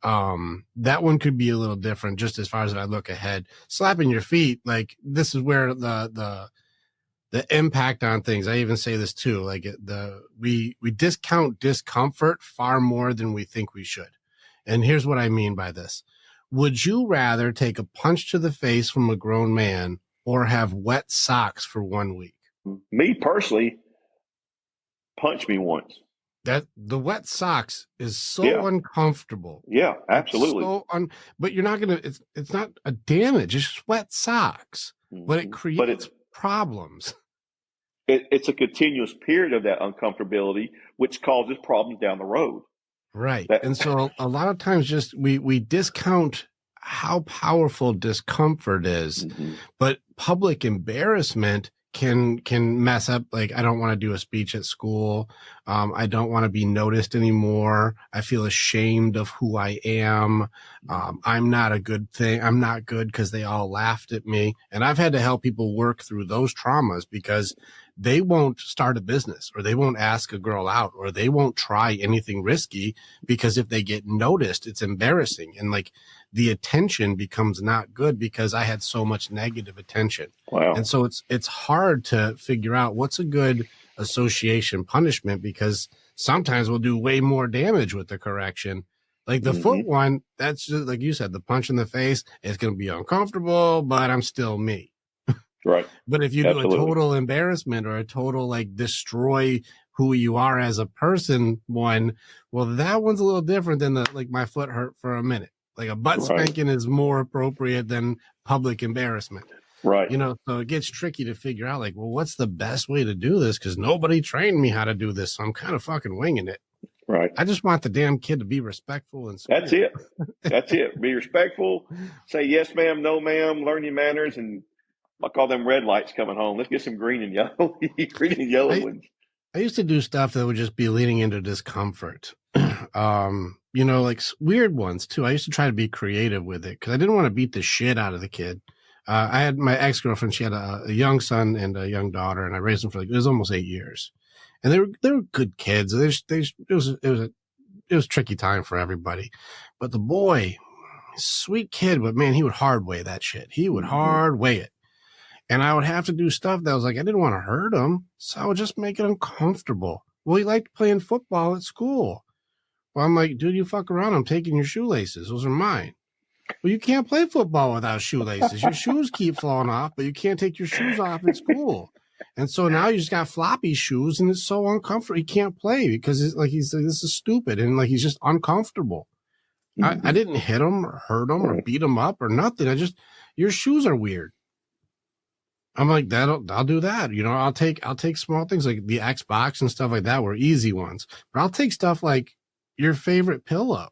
That one could be a little different just as far as I look ahead. Slapping your feet, like this is where the impact on things. I even say this too, like we discount discomfort far more than we think we should. And here's what I mean by this. Would you rather take a punch to the face from a grown man or have wet socks for 1 week? Me personally, punch me once. That the wet socks is so uncomfortable. Yeah, absolutely. But you're not gonna. It's not a damage. It's just wet socks, but it creates problems. It's a continuous period of that uncomfortability, which causes problems down the road. Right, and so a lot of times, just we discount how powerful discomfort is, but public embarrassment can mess up. Like, I don't want to do a speech at school. I don't want to be noticed anymore. I feel ashamed of who I am. I'm not a good thing. I'm not good because they all laughed at me. And I've had to help people work through those traumas because they won't start a business, or they won't ask a girl out, or they won't try anything risky because if they get noticed, it's embarrassing. And like the attention becomes not good because I had so much negative attention. Wow. And so it's hard to figure out what's a good association punishment, because sometimes we'll do way more damage with the correction. Like the foot one, that's just like you said, the punch in the face, it's going to be uncomfortable, but I'm still me. Right. But if you do a total embarrassment or a total like destroy who you are as a person one, well, that one's a little different than the like my foot hurt for a minute. Like a butt spanking is more appropriate than public embarrassment. Right. You know, so it gets tricky to figure out like, well, what's the best way to do this? Because nobody trained me how to do this. So I'm kind of fucking winging it. Right. I just want the damn kid to be respectful and school. That's it. That's it. Be respectful. Say yes, ma'am, no, ma'am. Learn your manners, and I call them red lights coming home. Let's get some green and yellow, green and yellow ones. I used to do stuff that would just be leading into discomfort. You know, like weird ones too. I used to try to be creative with it because I didn't want to beat the shit out of the kid. I had my ex-girlfriend. She had a young son and a young daughter, and I raised them for like, it was almost 8 years. And they were good kids. It was a tricky time for everybody. But the boy, sweet kid, but man, he would hard weigh that shit. He would hard weigh it. And I would have to do stuff that was like, I didn't want to hurt him, so I would just make it uncomfortable. Well, he liked playing football at school. Well, I'm like, dude, you fuck around, I'm taking your shoelaces. Those are mine. Well, you can't play football without shoelaces. Your shoes keep falling off, but you can't take your shoes off at school. And so now you just got floppy shoes, and it's so uncomfortable. He can't play because he's like, this is stupid. And like, he's just uncomfortable. I didn't hit him or hurt him or beat him up or nothing. Your shoes are weird. I'm like, I'll do that. You know, I'll take small things like the Xbox and stuff like that were easy ones, but I'll take stuff like your favorite pillow.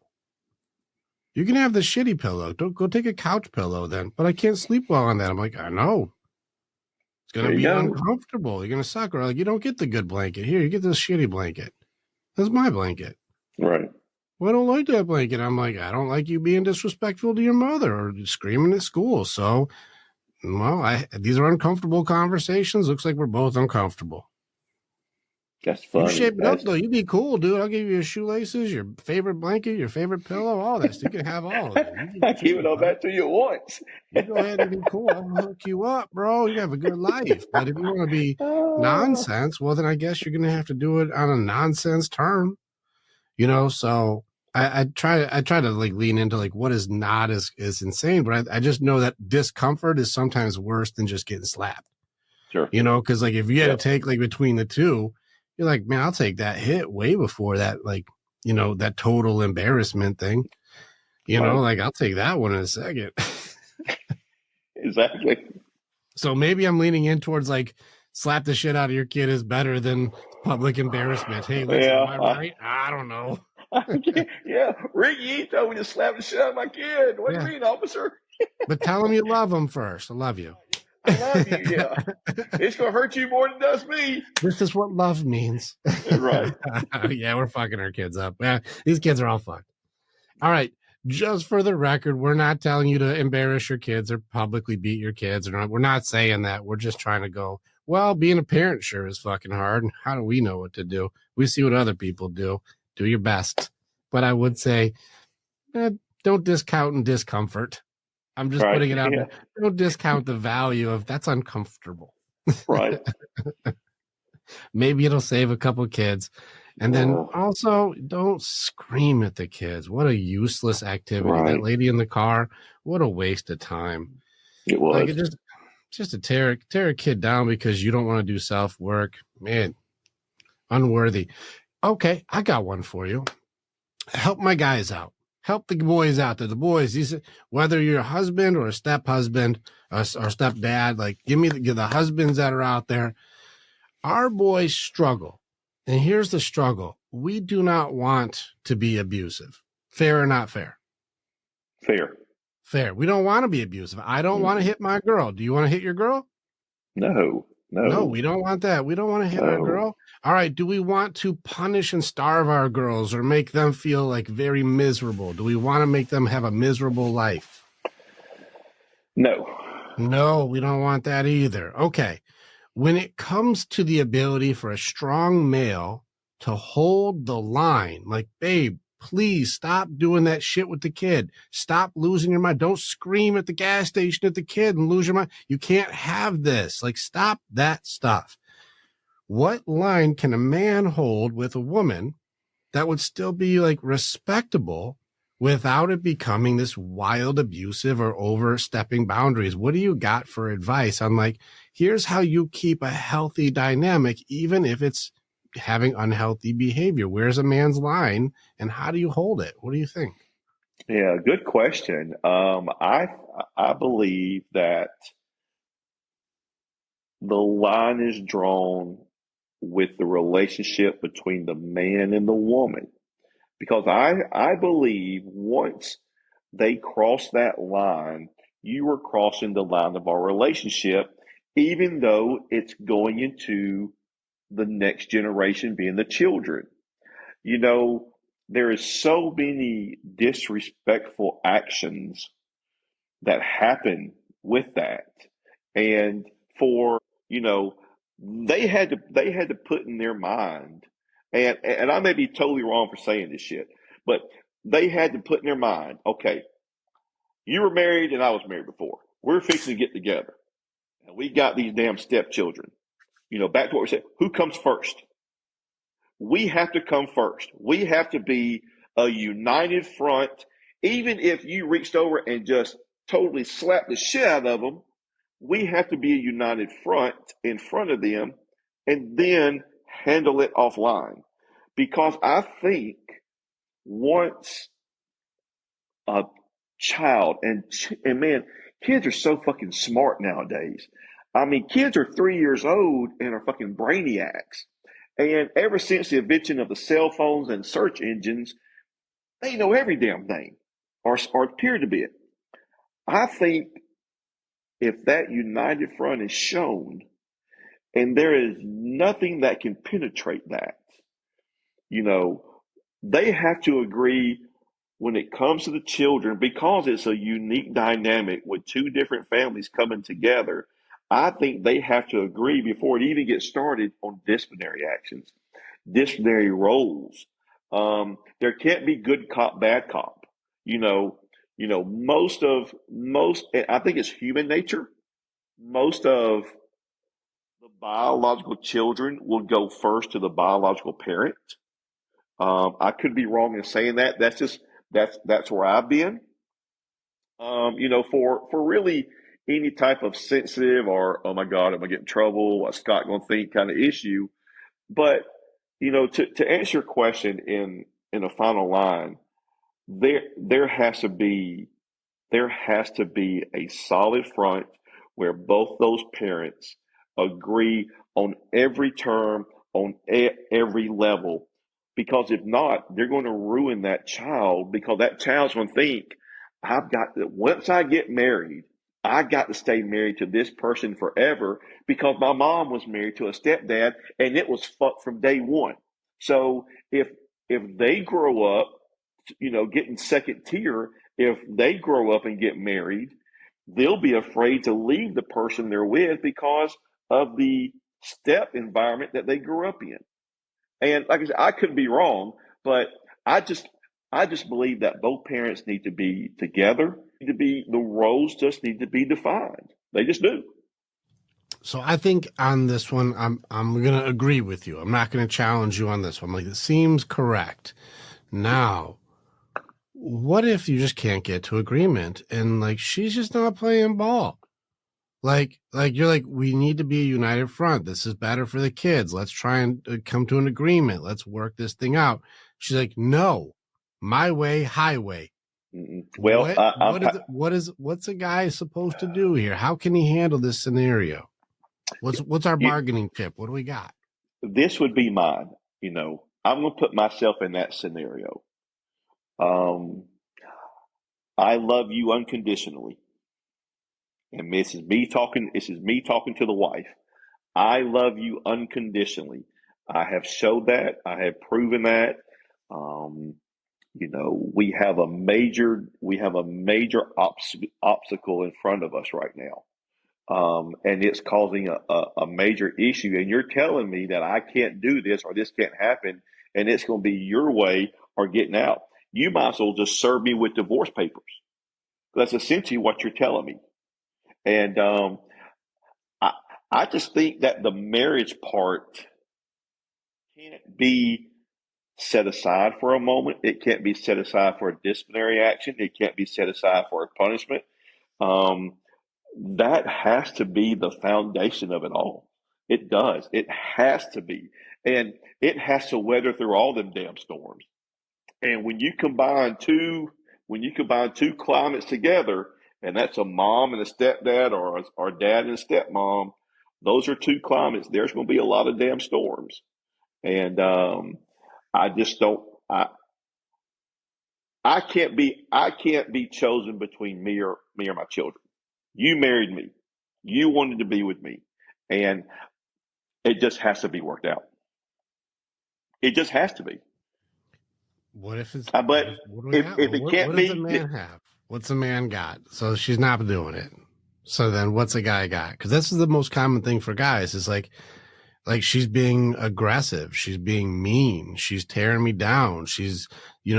You can have the shitty pillow. Don't go take a couch pillow then, but I can't sleep well on that. I'm like, I know. It's going to be uncomfortable. You're going to suck. Or like, you don't get the good blanket. Here, you get this shitty blanket. That's my blanket. Right. Well, I don't like that blanket. I'm like, I don't like you being disrespectful to your mother or screaming at school. So, well, these are uncomfortable conversations. Looks like we're both uncomfortable. That's funny. You shape it up, though. You be cool, dude. I'll give you your shoelaces, your favorite blanket, your favorite pillow, all that. You can have all of that. I give it all back to you once. You go ahead and be cool. I'll hook you up, bro. You have a good life. But if you want to be nonsense, well, then I guess you're going to have to do it on a nonsense term. You know, so I try to like lean into like what is not as insane, but I just know that discomfort is sometimes worse than just getting slapped. Sure. You know, because like if you had to take like between the two, you're like, man, I'll take that hit way before that, like, you know, that total embarrassment thing. You know, like I'll take that one in a second. Exactly. So maybe I'm leaning in towards like slap the shit out of your kid is better than public embarrassment. Hey, listen, am I right? I don't know. Yeah, Ricky told me to slap the shit out of my kid. What do you mean, officer? But tell him you love him first. I love you. I love you. Yeah. It's going to hurt you more than it does me. This is what love means. Right. Yeah, we're fucking our kids up. Yeah, these kids are all fucked. All right. Just for the record, we're not telling you to embarrass your kids or publicly beat your kids. We're not saying that. We're just trying to go, well, being a parent sure is fucking hard. And how do we know what to do? We see what other people do. Do your best. But I would say, don't discount and discomfort. I'm just putting it out there. Don't discount the value of that's uncomfortable. Right. Maybe it'll save a couple kids. And then also don't scream at the kids. What a useless activity. Right. That lady in the car, what a waste of time. It was. Like it just to tear a kid down because you don't want to do self-work. Man, unworthy. Okay, I got one for you. Help my guys out. Help the boys out there. The boys, these, whether you're a husband or a step-husband or stepdad, like give me the husbands that are out there. Our boys struggle. And here's the struggle. We do not want to be abusive. Fair or not fair? Fair. Fair. We don't want to be abusive. I don't want to hit my girl. Do you want to hit your girl? No, we don't want that. We don't want to hit our girl. All right. Do we want to punish and starve our girls or make them feel like very miserable? Do we want to make them have a miserable life? No, we don't want that either. Okay. When it comes to the ability for a strong male to hold the line, like, babe, please stop doing that shit with the kid. Stop losing your mind. Don't scream at the gas station at the kid and lose your mind. You can't have this. Like, stop that stuff. What line can a man hold with a woman that would still be like respectable without it becoming this wild, abusive or overstepping boundaries? What do you got for advice on like, here's how you keep a healthy dynamic, even if it's having unhealthy behavior? Where's a man's line and how do you hold it? What do you think? Yeah, good question. I believe that the line is drawn with the relationship between the man and the woman. Because I believe once they cross that line, you are crossing the line of our relationship, even though it's going into the next generation being the children. You know, there is so many disrespectful actions that happen with that. And you know, they had to put in their mind, and I may be totally wrong for saying this shit, but they had to put in their mind, okay, you were married and I was married before. We're fixing to get together. And we got these damn stepchildren. You know, back to what we said, who comes first? We have to come first. We have to be a united front. Even if you reached over and just totally slapped the shit out of them, we have to be a united front in front of them and then handle it offline. Because I think once a child, and man, kids are so fucking smart nowadays. I mean, kids are 3 years old and are fucking brainiacs. And ever since the invention of the cell phones and search engines, they know every damn thing, or appear to be it. I think if that united front is shown, and there is nothing that can penetrate that, you know, they have to agree when it comes to the children, because it's a unique dynamic with two different families coming together. I think they have to agree before it even gets started on disciplinary actions, disciplinary roles. There can't be good cop, bad cop. Most, I think it's human nature. Most of the biological children will go first to the biological parent. I could be wrong in saying that. That's where I've been. For really any type of sensitive or, oh my God, am I getting in trouble? What's Scott going to think kind of issue? But to answer your question in a final line, there has to be a solid front where both those parents agree on every term, on every level. Because if not, they're going to ruin that child, because that child's going to think, I've got to, once I get married I got to stay married to this person forever because my mom was married to a stepdad and it was fucked from day one. So if they grow up, getting second tier, if they grow up and get married, they'll be afraid to leave the person they're with because of the step environment that they grew up in. And like I said, I could be wrong, but I just I just believe that both parents need to be together. The roles just need to be defined. They just do. So I think on this one, I'm gonna agree with you. I'm not gonna challenge you on this one. Like, it seems correct. Now, what if you just can't get to agreement and like she's just not playing ball? Like you're like, we need to be a united front. This is better for the kids. Let's try and come to an agreement. Let's work this thing out. She's like, no, my way, highway. Well, What's a guy supposed to do here? How can he handle this scenario? What's our bargaining chip? What do we got? this would be mine. I'm going to put myself in that scenario. Um, I love you unconditionally, and this is me talking. This is me talking to the wife. I love you unconditionally. I have showed that. I have proven that. Um, we have a major obstacle in front of us right now. And it's causing a major issue. And you're telling me that I can't do this or this can't happen, and it's going to be your way or getting out. You might as well just serve me with divorce papers. That's essentially what you're telling me. And I, I just think that the marriage part can't be set aside for a moment. It can't be set aside for a disciplinary action. It can't be set aside for a punishment. Um, that has to be the foundation of it all. It does. It has to be. And it has to weather through all them damn storms. And when you combine two climates together, and that's a mom and a stepdad, or dad and a stepmom, those are two climates. There's going to be a lot of damn storms. And I just don't. I can't be chosen between me or my children. You married me. You wanted to be with me, and it just has to be worked out. It just has to be. What if it's But what do we if got? if it What can't does the be, man have? What's the man got? So she's not doing it. So then what's the guy got? Because this is the most common thing for guys. Is like she's being aggressive, she's being mean, she's tearing me down, she's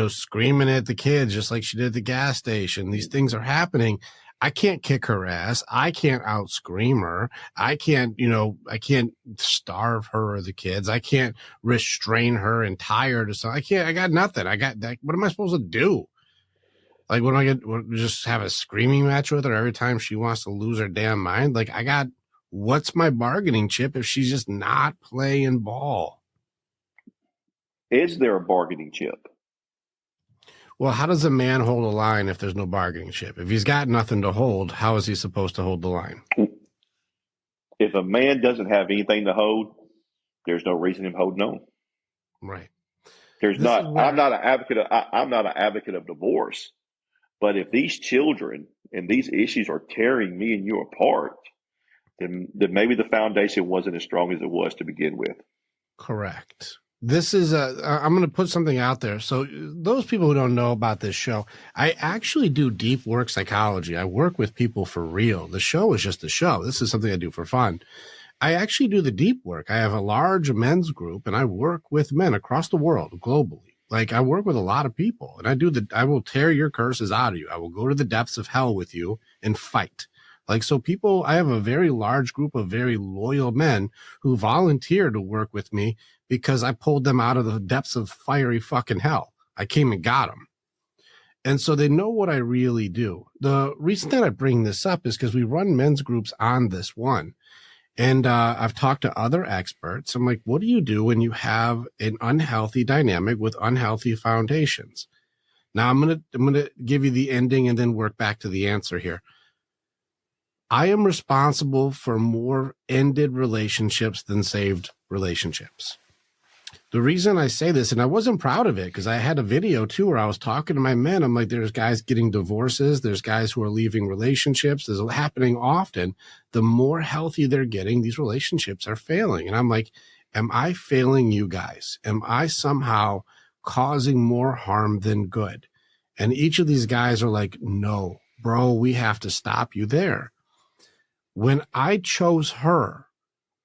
screaming at the kids just like she did at the gas station. These things are happening. I can't kick her ass, I can't out scream her, I can't starve her or the kids, I can't restrain her and tie her to something. I got nothing. I got that. What am I supposed to do? Like, what am I gonna just have a screaming match with her every time she wants to lose her damn mind? Like, what's my bargaining chip if she's just not playing ball? is there a bargaining chip? Well, how does a man hold a line if there's no bargaining chip? If he's got nothing to hold, how is he supposed to hold the line? If a man doesn't have anything to hold, there's no reason him holding on. Right. There's This is not. I'm where not an advocate. I'm not an advocate of divorce. But if these children and these issues are tearing me and you apart, then maybe the foundation wasn't as strong as it was to begin with. correct. This is I'm going to put something out there. So those people who don't know about this show, I actually do deep work psychology. I work with people for real. The show is just a show. This is something I do for fun. I actually do the deep work. I have a large men's group, and I work with men across the world, globally. Like, I work with a lot of people, and I will tear your curses out of you. I will go to the depths of hell with you and fight. Like, so people, I have a very large group of very loyal men who volunteer to work with me because I pulled them out of the depths of fiery fucking hell. I came and got them. And so they know what I really do. The reason that I bring this up is because we run men's groups on this one. And I've talked to other experts. I'm like, what do you do when you have an unhealthy dynamic with unhealthy foundations? Now I'm gonna give you the ending and then work back to the answer here. I am responsible for more ended relationships than saved relationships. The reason I say this, and I wasn't proud of it because I had a video too where I was talking to my men. I'm like, there's guys getting divorces. There's guys who are leaving relationships. This is happening often. The more healthy they're getting, these relationships are failing. And I'm like, am I failing you guys? Am I somehow causing more harm than good? And each of these guys are like, no, bro, we have to stop you there. When I chose her,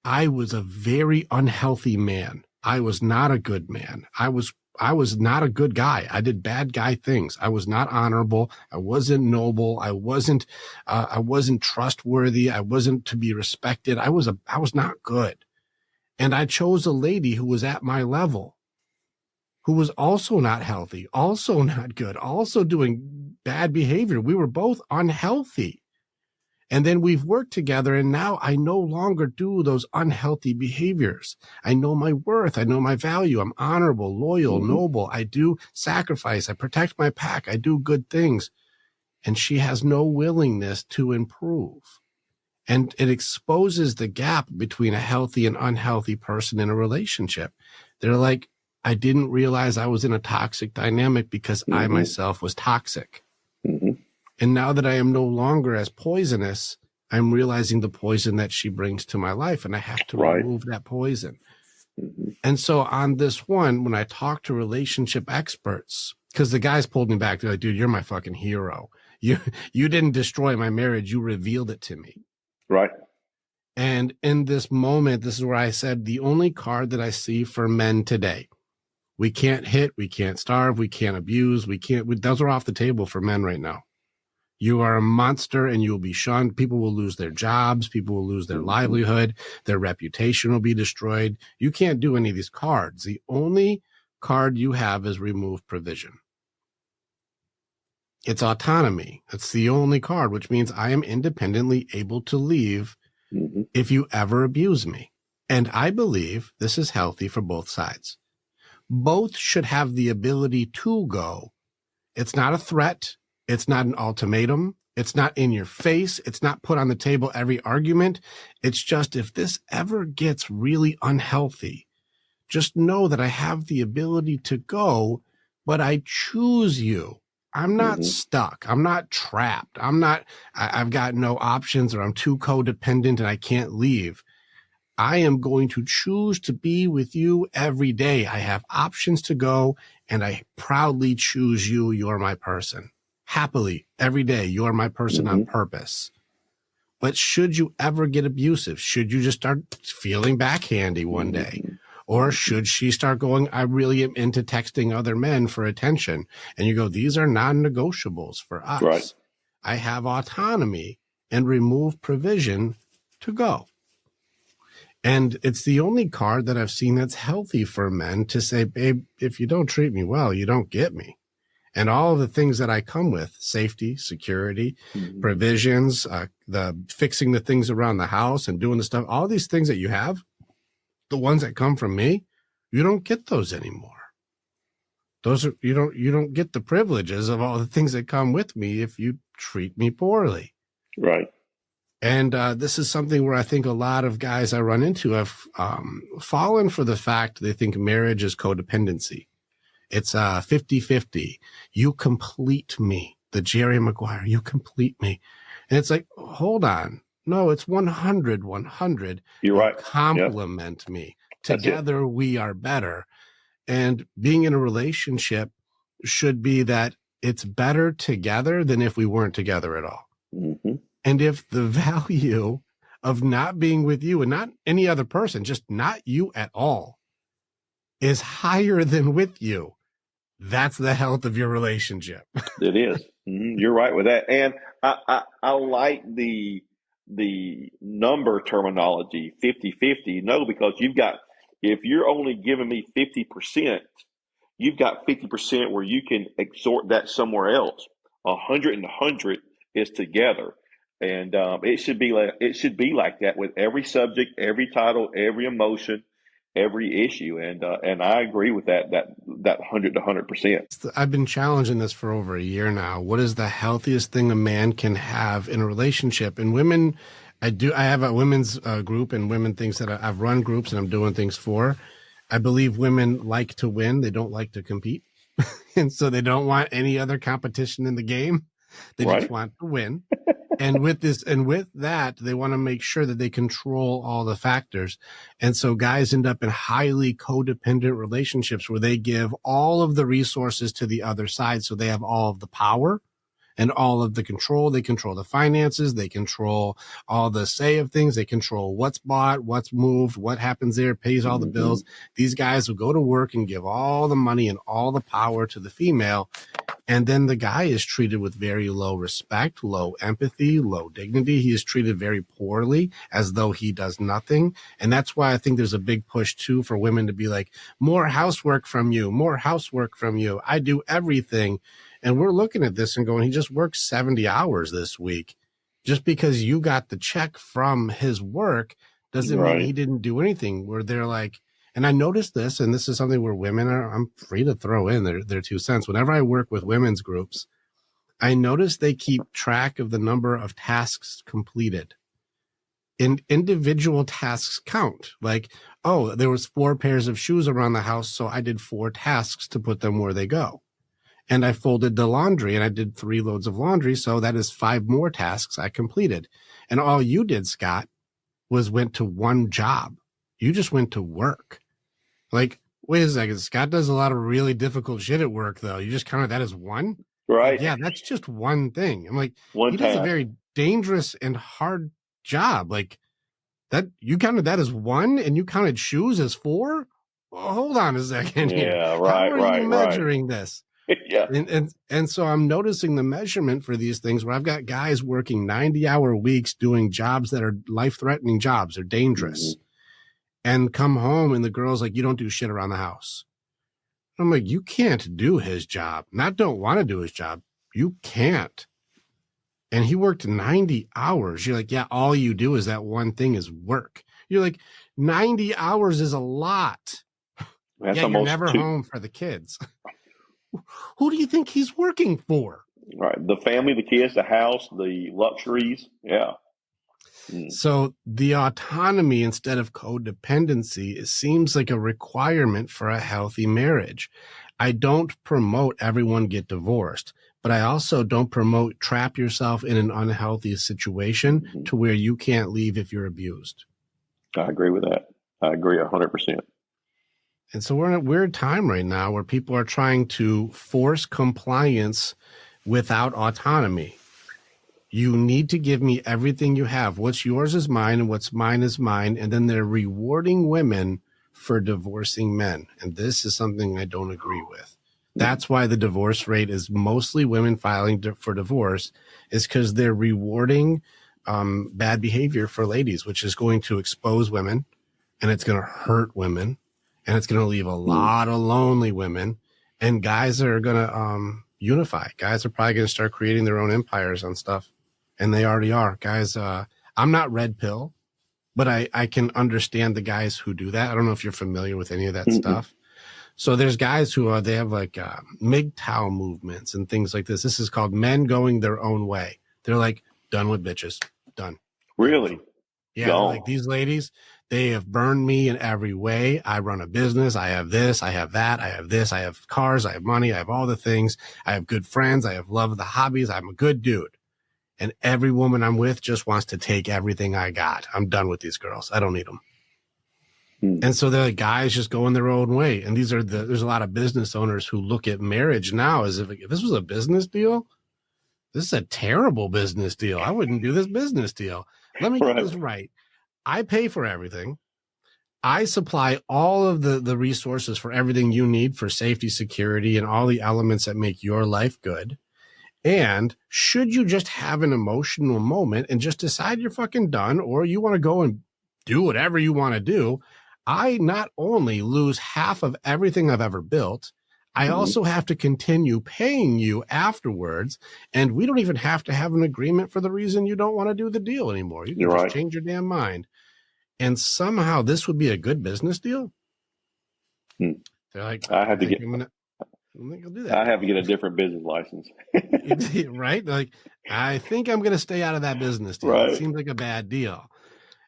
I was a very unhealthy man. I was not a good man. I was not a good guy. I did bad guy things. I was not honorable. I wasn't noble. I wasn't trustworthy. I wasn't to be respected. I was not good. And I chose a lady who was at my level, who was also not healthy, also not good, also doing bad behavior. We were both unhealthy. And then we've worked together, and now I no longer do those unhealthy behaviors. I know my worth. I know my value. I'm honorable, loyal, noble. I do sacrifice. I protect my pack. I do good things. And she has no willingness to improve. And it exposes the gap between a healthy and unhealthy person in a relationship. They're like, I didn't realize I was in a toxic dynamic because I myself was toxic. And now that I am no longer as poisonous, I'm realizing the poison that she brings to my life, and I have to remove that poison. And so on this one, when I talk to relationship experts, because the guys pulled me back, they're like, dude, you're my fucking hero. You didn't destroy my marriage. You revealed it to me. Right. And in this moment, this is where I said the only card that I see for men today, we can't hit, we can't starve, we can't abuse, those are off the table for men right now. You are a monster and you will be shunned. People will lose their jobs. People will lose their livelihood. Their reputation will be destroyed. You can't do any of these cards. The only card you have is remove provision. It's autonomy. It's the only card, which means I am independently able to leave if you ever abuse me. And I believe this is healthy for both sides. Both should have the ability to go. It's not a threat. It's not an ultimatum. It's not in your face. It's not put on the table every argument. It's just, if this ever gets really unhealthy, just know that I have the ability to go, but I choose you. I'm not stuck. I'm not trapped. I've got no options, or I'm too codependent and I can't leave. I am going to choose to be with you every day. I have options to go, and I proudly choose you. You're my person. Happily, every day, you're my person on purpose. But should you ever get abusive, should you just start feeling backhandy one day? Or should she start going, I really am into texting other men for attention? And you go, these are non-negotiables for us. Right. I have autonomy and remove provision to go. And it's the only card that I've seen that's healthy for men to say, babe, if you don't treat me well, you don't get me. And all of the things that I come with, safety, security, provisions, the fixing the things around the house and doing the stuff, all these things that you have, the ones that come from me, you don't get those anymore. Those are, you don't get the privileges of all the things that come with me if you treat me poorly. Right. And this is something where I think a lot of guys I run into have fallen for the fact they think marriage is codependency. It's 50-50. You complete me. The Jerry Maguire, you complete me. And it's like, hold on. No, it's 100. You're right. Compliment me. Together we are better. And being in a relationship should be that it's better together than if we weren't together at all. And if the value of not being with you and not any other person, just not you at all, is higher than with you, that's the health of your relationship. It is. You're right with that. And I like the number terminology, 50-50. No, because if you're only giving me 50%, you've got 50% where you can exhort that somewhere else. 100 and 100 is together. And it should be like that with every subject, every title, every emotion, every issue. And I agree with that 100 to 100%. I've been challenging this for over a year now. What is the healthiest thing a man can have in a relationship? And women, I have a women's group and women things that I've run groups and I'm doing things for. I believe women like to win. They don't like to compete. And so they don't want any other competition in the game. They just Right. want to win. And with that, they want to make sure that they control all the factors. And so guys end up in highly codependent relationships where they give all of the resources to the other side. So they have all of the power and all of the control. They control the finances. They control all the say of things. They control what's bought, what's moved, what happens there, pays all the bills. These guys will go to work and give all the money and all the power to the female. And then the guy is treated with very low respect, low empathy, low dignity. He is treated very poorly as though he does nothing. And that's why I think there's a big push too for women to be like, more housework from you, more housework from you. I do everything. And we're looking at this and going, he just worked 70 hours this week. Just because you got the check from his work doesn't mean he didn't do anything. Where they're like, and I noticed this, and this is something where women are, I'm free to throw in their 2 cents. Whenever I work with women's groups, I notice they keep track of the number of tasks completed. Individual tasks count. Like, oh, there was 4 pairs of shoes around the house, so I did 4 tasks to put them where they go. And I folded the laundry, and I did 3 loads of laundry, so that is 5 more tasks I completed. And all you did, Scott, was went to one job. You just went to work. Like, wait a second, Scott does a lot of really difficult shit at work, though. You just counted that as one? Right. Like, yeah, that's just one thing. I'm like, He does a very dangerous and hard job. Like, that you counted that as 1 and you counted shoes as 4? Well, hold on a second here. Yeah, right, How are you measuring this? Yeah. And so I'm noticing the measurement for these things where I've got guys working 90-hour weeks doing jobs that are life-threatening jobs. They're dangerous. And come home and the girl's like, you don't do shit around the house. I'm like, you can't do his job. Not don't want to do his job. You can't. And he worked 90 hours. You're like, yeah, all you do is that one thing is work. You're like, 90 hours is a lot. That's you're never home for the kids. Who do you think he's working for? Right. The family, the kids, the house, the luxuries. Yeah. So the autonomy instead of codependency, it seems like a requirement for a healthy marriage. I don't promote everyone get divorced, but I also don't promote trap yourself in an unhealthy situation to where you can't leave if you're abused. I agree with that. I agree 100%. And so we're in a weird time right now where people are trying to force compliance without autonomy. You need to give me everything you have. What's yours is mine and what's mine is mine. And then they're rewarding women for divorcing men. And this is something I don't agree with. That's why the divorce rate is mostly women filing for divorce, is because they're rewarding bad behavior for ladies, which is going to expose women and it's going to hurt women and it's going to leave a lot of lonely women. And guys are going to unify. Guys are probably going to start creating their own empires on stuff. And they already are. Guys, I'm not red pill, but I can understand the guys who do that. I don't know if you're familiar with any of that stuff. So there's guys who they have like MGTOW movements and things like this. This is called men going their own way. They're like, done with bitches. Done. Really? Yeah. Like these ladies, they have burned me in every way. I run a business. I have this. I have that. I have this. I have cars. I have money. I have all the things. I have good friends. I have love of the hobbies. I'm a good dude. And every woman I'm with just wants to take everything I got. I'm done with these girls. I don't need them. And so the guys just going their own way. And there's a lot of business owners who look at marriage now as if this was a business deal. This is a terrible business deal. I wouldn't do this business deal. Let me get this right. I pay for everything. I supply all of the resources for everything you need for safety, security, and all the elements that make your life good. And should you just have an emotional moment and just decide you're fucking done, or you want to go and do whatever you want to do, I not only lose half of everything I've ever built, I also have to continue paying you afterwards. And we don't even have to have an agreement for the reason you don't want to do the deal anymore. You can just change your damn mind. And somehow this would be a good business deal. They're like, I think I'll do that. I have to get a different business license. Right? Like, I think I'm going to stay out of that business deal. It seems like a bad deal.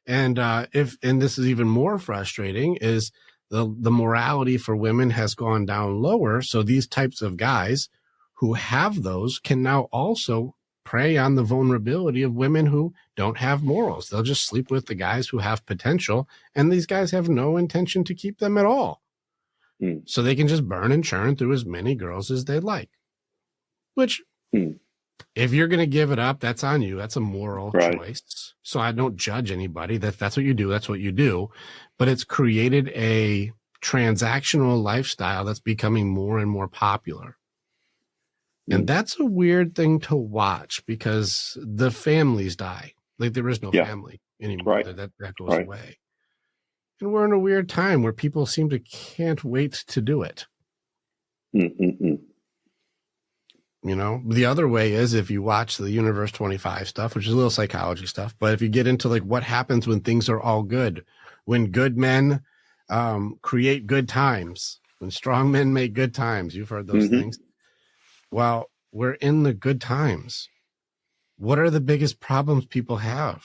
And and this is even more frustrating, is the morality for women has gone down lower. So these types of guys who have those can now also prey on the vulnerability of women who don't have morals. They'll just sleep with the guys who have potential, and these guys have no intention to keep them at all. So they can just burn and churn through as many girls as they like, which if you're going to give it up, that's on you. That's a moral choice. So I don't judge anybody. That's what you do. That's what you do. But it's created a transactional lifestyle that's becoming more and more popular. And that's a weird thing to watch because the families die. Like there is no family anymore. That goes away. And we're in a weird time where people seem to can't wait to do it. You know, the other way is if you watch the Universe 25 stuff, which is a little psychology stuff, but if you get into like what happens when things are all good, when good men create good times, when strong men make good times, you've heard those things. Well, we're in the good times. What are the biggest problems people have?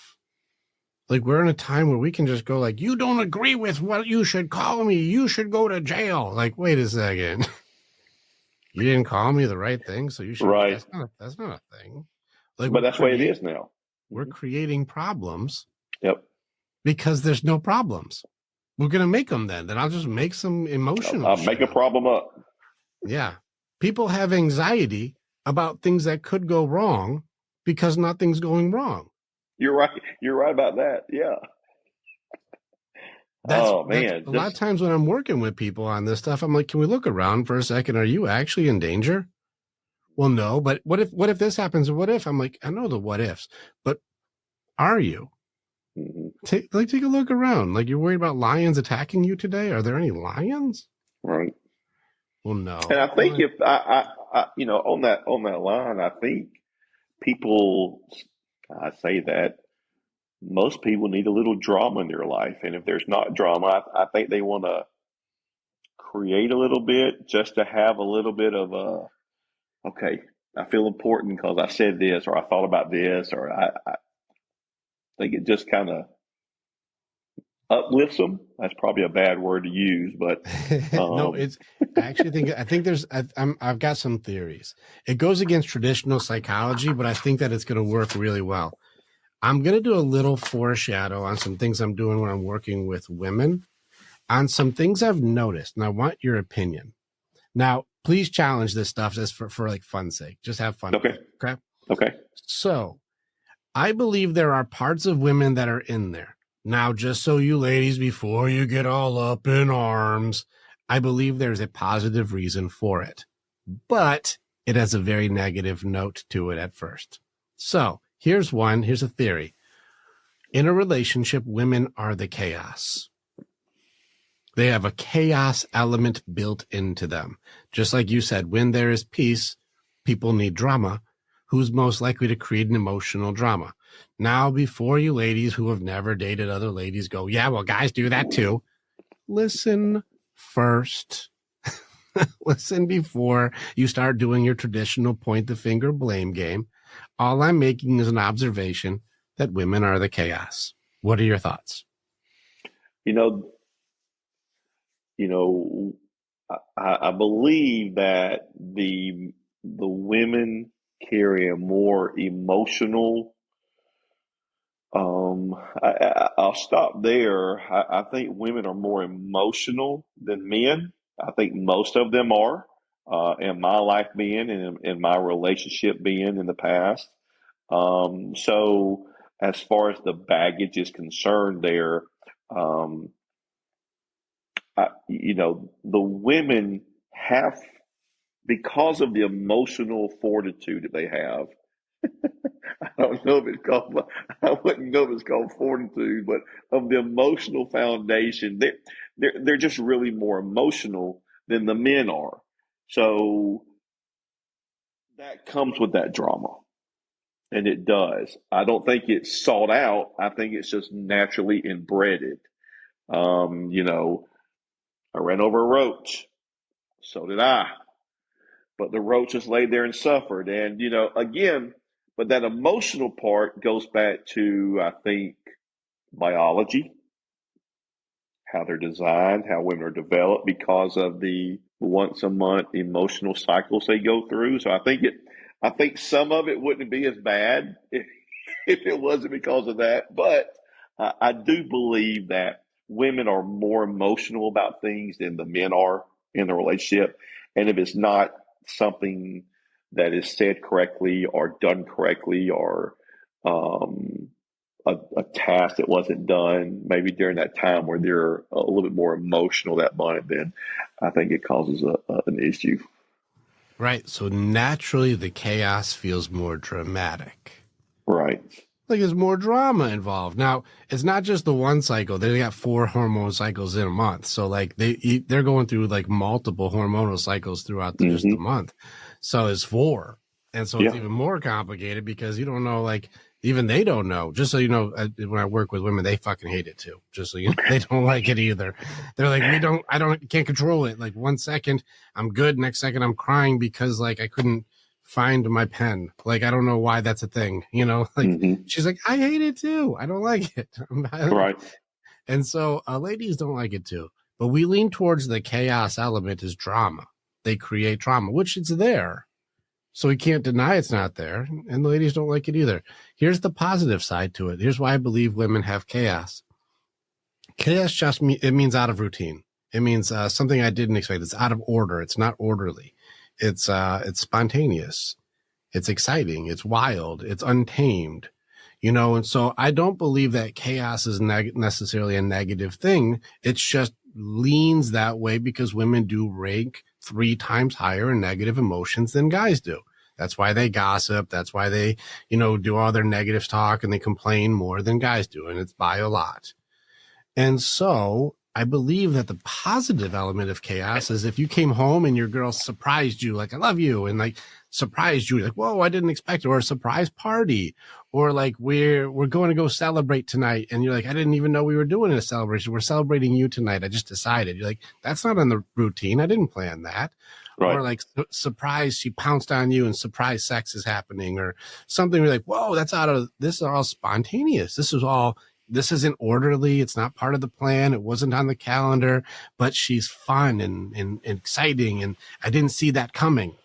Like we're in a time where we can just go like, you don't agree with what you should call me. You should go to jail. Like, wait a second. You didn't call me the right thing. So you should, that's not a thing. Like, but that's the way it is now. We're creating problems. Yep. Because there's no problems. We're going to make them then. Then I'll just make some emotional I'll make a problem up. Yeah. People have anxiety about things that could go wrong because nothing's going wrong. You're right. You're right about that. Yeah. That's a lot of times when I'm working with people on this stuff, I'm like, can we look around for a second? Are you actually in danger? Well, no, but what if this happens? Or what if? I'm like, I know the what ifs, but are you? Take a look around. Like you're worried about lions attacking you today. Are there any lions? Right. Well, no. And I think if I on that line, I think people, I say that most people need a little drama in their life. And if there's not drama, I think they want to create a little bit just to have a little bit of okay, I feel important because I said this or I thought about this, or I think it just kind of uplifts them. That's probably a bad word to use, but no, it's I think I've got some theories. It goes against traditional psychology, but I think that it's going to work really well. I'm going to do a little foreshadow on some things I'm doing when I'm working with women on some things I've noticed. And I want your opinion. Now, please challenge this stuff just for like fun's sake. Just have fun. Okay. Okay. So I believe there are parts of women that are in there. Now, just so you ladies, before you get all up in arms, I believe there's a positive reason for it, but it has a very negative note to it at first. So here's a theory. In a relationship, women are the chaos. They have a chaos element built into them. Just like you said, when there is peace, people need drama. Who's most likely to create an emotional drama? Now, before you ladies who have never dated other ladies go, yeah, well, guys do that too. Listen first. Listen before you start doing your traditional point the finger blame game. All I'm making is an observation that women are the chaos. What are your thoughts? I believe that the women carry a more emotional. I'll stop there. I think women are more emotional than men. I think most of them are. In my life being, and in my relationship being in the past. So as far as the baggage is concerned, there, the women have, because of the emotional fortitude that they have. I don't know if it's called, I wouldn't know if it's called fortitude, but of the emotional foundation, they're just really more emotional than the men are. So that comes with that drama. And it does. I don't think it's sought out. I think it's just naturally inbred. I ran over a roach. So did I. But the roach just laid there and suffered. And, again, but that emotional part goes back to, I think, biology, how they're designed, how women are developed because of the once a month emotional cycles they go through. So I think some of it wouldn't be as bad if it wasn't because of that. But I do believe that women are more emotional about things than the men are in the relationship. And if it's not something that is said correctly or done correctly, or a task that wasn't done maybe during that time where they're a little bit more emotional that moment, then I think it causes an issue. Right. So naturally, the chaos feels more dramatic. Right. Like there's more drama involved. Now, it's not just the one cycle. They got 4 hormone cycles in a month. So like they're going through like multiple hormonal cycles throughout just the month. So it's 4. And so it's even more complicated because you don't know, like even they don't know. Just so you know, when I work with women, they fucking hate it too. Just so you know, they don't like it either. They're like, can't control it. Like 1 second I'm good. Next second I'm crying because like I couldn't find my pen. Like, I don't know why that's a thing, you know, like she's like, I hate it too. I don't like it. Right. And so ladies don't like it too, but we lean towards the chaos element as drama. They create drama, which it's there. So we can't deny it's not there. And the ladies don't like it either. Here's the positive side to it. Here's why I believe women have chaos. Chaos just it means out of routine. It means something I didn't expect. It's out of order. It's not orderly. It's spontaneous. It's exciting. It's wild. It's untamed, you know? And so I don't believe that chaos is necessarily a negative thing. It's just leans that way because women do rank 3 times higher in negative emotions than guys do. That's why they gossip. That's why they, you know, do all their negative talk and they complain more than guys do. And it's by a lot. And so I believe that the positive element of chaos is if you came home and your girl surprised you, like, I love you, and like surprised you, like, whoa, I didn't expect it, or a surprise party, or like we're going to go celebrate tonight. And you're like, I didn't even know we were doing a celebration. We're celebrating you tonight. I just decided. You're like, that's not in the routine. I didn't plan that. Right. Or like surprise, she pounced on you and surprise sex is happening or something. You're like, whoa, this is all spontaneous. This isn't orderly. It's not part of the plan. It wasn't on the calendar, but she's fun and exciting. And I didn't see that coming.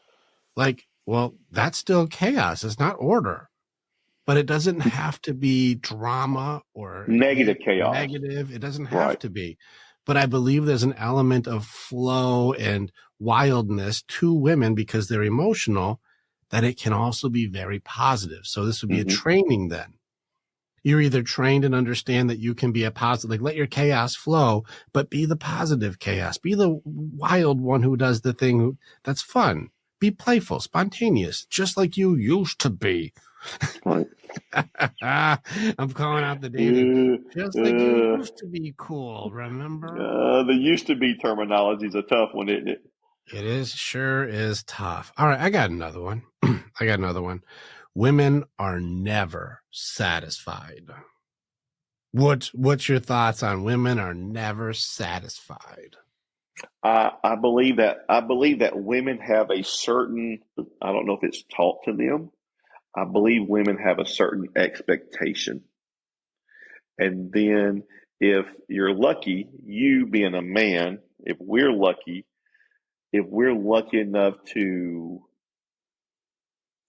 Like, well, that's still chaos. It's not order, but it doesn't have to be drama or negative chaos. Negative. It doesn't have to be, but I believe there's an element of flow and wildness to women because they're emotional that it can also be very positive. So this would be a training then. You're either trained and understand that you can be a positive, like let your chaos flow, but be the positive chaos. Be the wild one who does the thing that's fun. Be playful, spontaneous, just like you used to be. Right. I'm calling out the dating. Just like you used to be cool, remember? The used to be terminology is a tough one, isn't it? It is, sure is tough. All right, I got another one. Women are never satisfied. What's your thoughts on women are never satisfied? I believe that women have a certain, I don't know if it's taught to them. I believe women have a certain expectation. And then if you're lucky, you being a man, if we're lucky enough to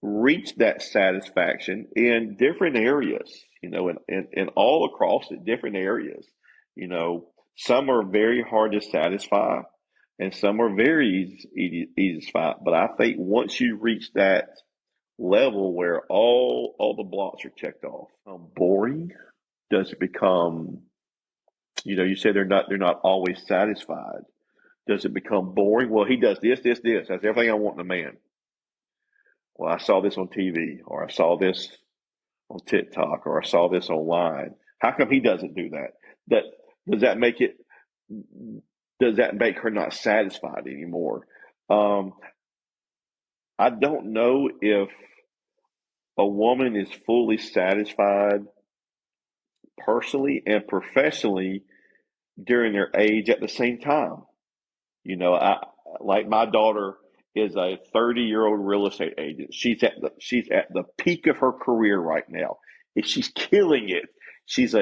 reach that satisfaction in different areas, you know, and all across it, different areas, you know, some are very hard to satisfy and some are very easy to satisfy. But I think once you reach that level where all the blocks are checked off, boring, does it become, you know, you said they're not always satisfied. Does it become boring? Well, he does this. That's everything I want in a man. Well, I saw this on TV, or I saw this on TikTok, or I saw this online. How come he doesn't do that? Does that make her not satisfied anymore? I don't know if a woman is fully satisfied personally and professionally during their age at the same time. You know, like my daughter is a 30-year-old real estate agent. She's at the peak of her career right now. She's killing it. She's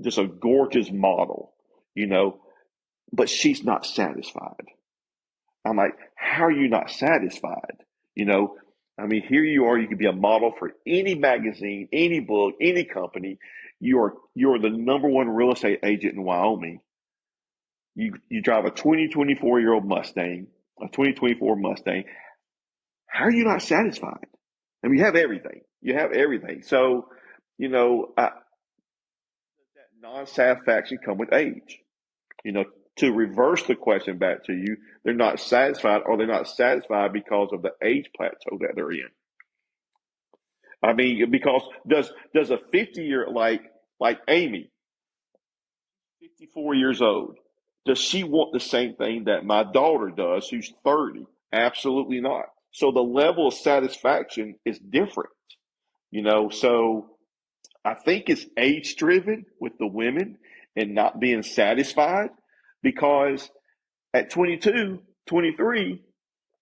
just a gorgeous model, you know, but she's not satisfied. I'm like, how are you not satisfied? You know, I mean, here you are, you could be a model for any magazine, any book, any company. You're the number one real estate agent in Wyoming. You drive a 2024-year-old Mustang, a 2024 Mustang. How are you not satisfied? I mean, you have everything. You have everything. So, you know, that non-satisfaction come with age. You know, to reverse the question back to you, they're not satisfied, or they're not satisfied because of the age plateau that they're in. I mean, because does a 50-year like Amy, 54 years old, does she want the same thing that my daughter does, who's 30? Absolutely not. So the level of satisfaction is different, you know. So I think it's age driven with the women and not being satisfied, because at 22, 23,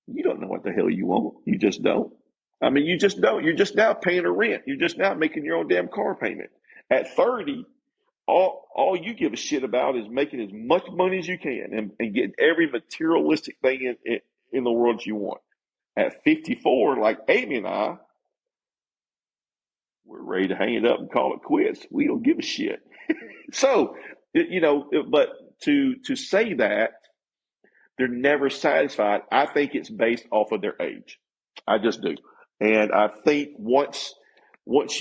you don't know what the hell you want. You just don't. I mean, you just don't. You're just now paying a rent. You're just now making your own damn car payment. At 30, all you give a shit about is making as much money as you can and getting every materialistic thing in the world that you want. At 54, like Amy and I, we're ready to hang it up and call it quits. We don't give a shit. So, you know, but to say that they're never satisfied, I think it's based off of their age. I just do. And I think once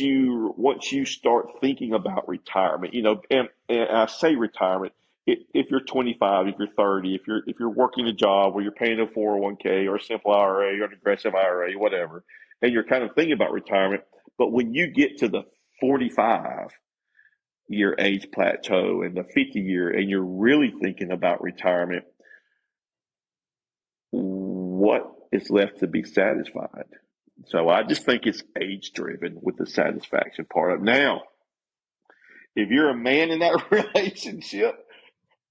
you start thinking about retirement, you know, and I say retirement, if you're 25, if you're 30, if you're working a job where you're paying a 401k or a simple IRA or an aggressive IRA, whatever, and you're kind of thinking about retirement, but when you get to the 45-year age plateau and the 50-year, and you're really thinking about retirement, what is left to be satisfied? So I just think it's age driven with the satisfaction part of it. Now, if you're a man in that relationship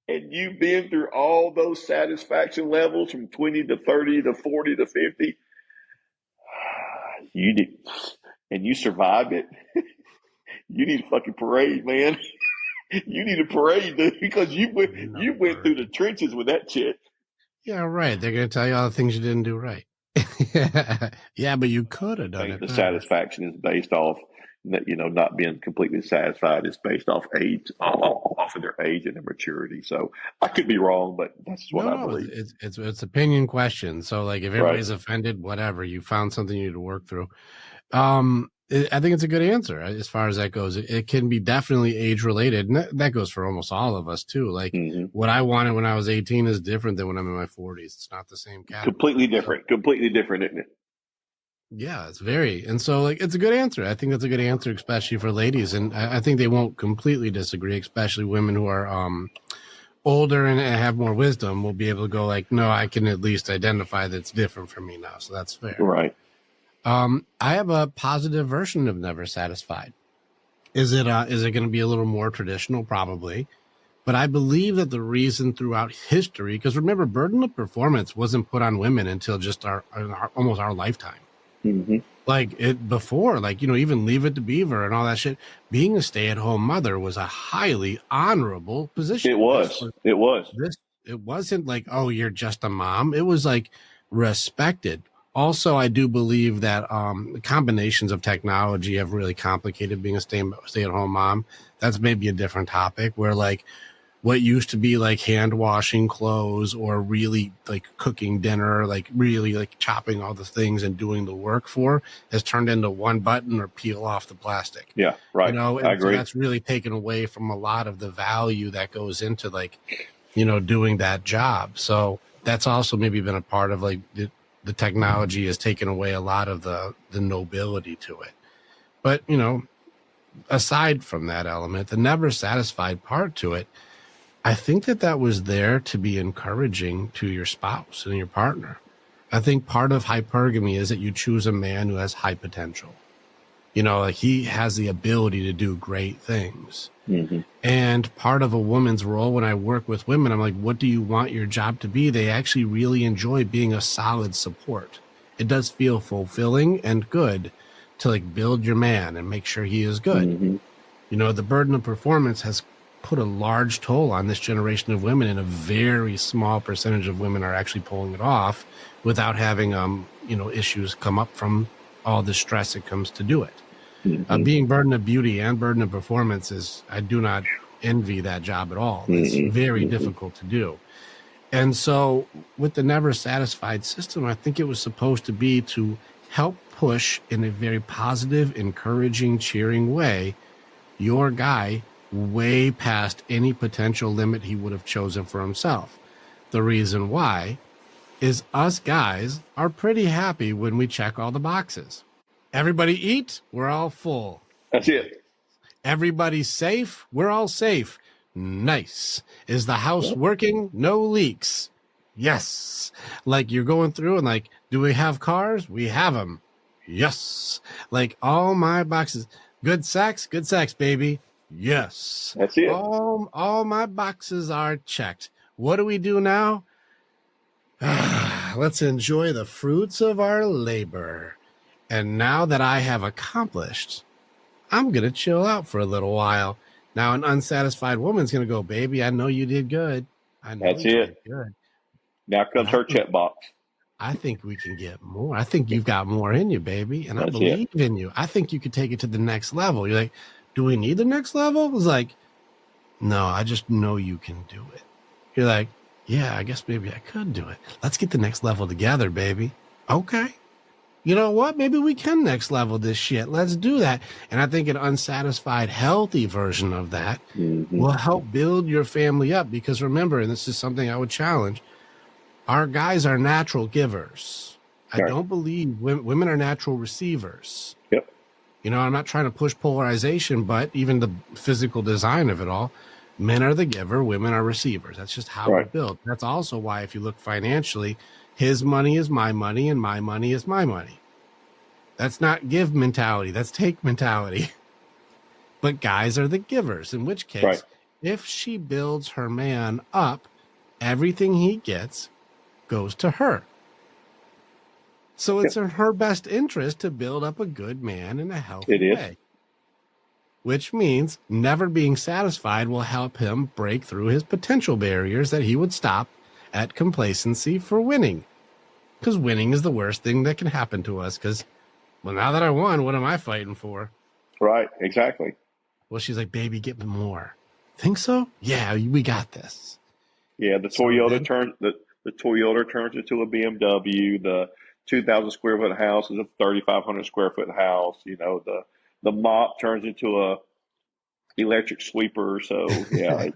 and you've been through all those satisfaction levels from 20 to 30 to 40 to 50, and you survived it, you need a fucking parade, man. You need a parade, dude, because you went through the trenches with that shit. Yeah, right. They're going to tell you all the things you didn't do right. Yeah, but you could have done it. The satisfaction is based off that, you know, not being completely satisfied is based off age, off of their age and their maturity. So I could be wrong, but that's what I believe. It's opinion question. So like, if everybody's offended, whatever, you found something you need to work through. I think it's a good answer as far as that goes. It can be definitely age related. And that goes for almost all of us too. Like what I wanted when I was 18 is different than when I'm in my 40s. It's not the same category. Completely different, isn't it? Yeah, it's very. And so like, it's a good answer. I think that's a good answer, especially for ladies. And I think they won't completely disagree, especially women who are, older and have more wisdom will be able to go like, no, I can at least identify that it's different for me now. So that's fair. Right. I have a positive version of never satisfied. Is it going to be a little more traditional? Probably. But I believe that the reason throughout history, because remember, burden of performance wasn't put on women until just almost our lifetime. Mm-hmm. Like it before, like, you know, even Leave It to Beaver and all that shit. Being a stay-at-home mother was a highly honorable position. It was. It wasn't like, oh, you're just a mom. It was like respected. Also, I do believe that the combinations of technology have really complicated being a stay-at-home mom. That's maybe a different topic where like what used to be like hand washing clothes or really like cooking dinner, like really like chopping all the things and doing the work for has turned into one button or peel off the plastic. Yeah, right. You know, and I agree. So that's really taken away from a lot of the value that goes into like, you know, doing that job. So that's also maybe been a part of like the technology has taken away a lot of the nobility to it. But, you know, aside from that element, the never satisfied part to it, I think that was there to be encouraging to your spouse and your partner. I think part of hypergamy is that you choose a man who has high potential. You know, like he has the ability to do great things. Mm-hmm. And part of a woman's role when I work with women, I'm like, what do you want your job to be? They actually really enjoy being a solid support. It does feel fulfilling and good to like build your man and make sure he is good. Mm-hmm. The burden of performance has put a large toll on this generation of women, and a very small percentage of women are actually pulling it off without having, issues come up from all the stress that comes to do it. Mm-hmm. Being burden of beauty and burden of performance I do not envy that job at all. It's very difficult to do. And so with the never satisfied system, I think it was supposed to be to help push in a very positive, encouraging, cheering way your guy way past any potential limit he would have chosen for himself. The reason why is us guys are pretty happy when we check all the boxes. Everybody eat, we're all full. That's it. Everybody's safe, we're all safe. Nice. Is the house working? No leaks. Yes. Like you're going through and like, do we have cars? We have them. Yes. Like all my boxes. Good sex, baby. Yes. That's it. All my boxes are checked. What do we do now? Let's enjoy the fruits of our labor. And now that I have accomplished, I'm going to chill out for a little while. Now, an unsatisfied woman's going to go, baby, I know you did good. I know That's you it. did good. Now comes her check box. I think we can get more. I think you've got more in you, baby. And I That's believe in you. I think you could take it to the next level. You're like, do we need the next level? It's like, no, I just know you can do it. You're like, yeah, I guess maybe I could do it. Let's get the next level together, baby. Okay. You know what? Maybe we can next level this shit. Let's do that. And I think an unsatisfied, healthy version of that will help build your family up. Because remember, and this is something I would challenge, our guys are natural givers. I don't believe women are natural receivers. Yep. I'm not trying to push polarization, but even the physical design of it all, men are the giver, women are receivers. That's just how we're built. That's also why, if you look financially, his money is my money and my money is my money. That's not give mentality. That's take mentality. But guys are the givers, in which case, if she builds her man up, everything he gets goes to her. So it's in her best interest to build up a good man in a healthy way. Which means never being satisfied will help him break through his potential barriers that he would stop at complacency for winning. Because winning is the worst thing that can happen to us. Because, well, now that I won, what am I fighting for? Right, exactly. Well, she's like, baby, get me more. Think so? Yeah, we got this. Yeah, the Toyota turns into a BMW. The 2,000 square foot house is a 3,500 square foot house. The mop turns into a electric sweeper. So yeah.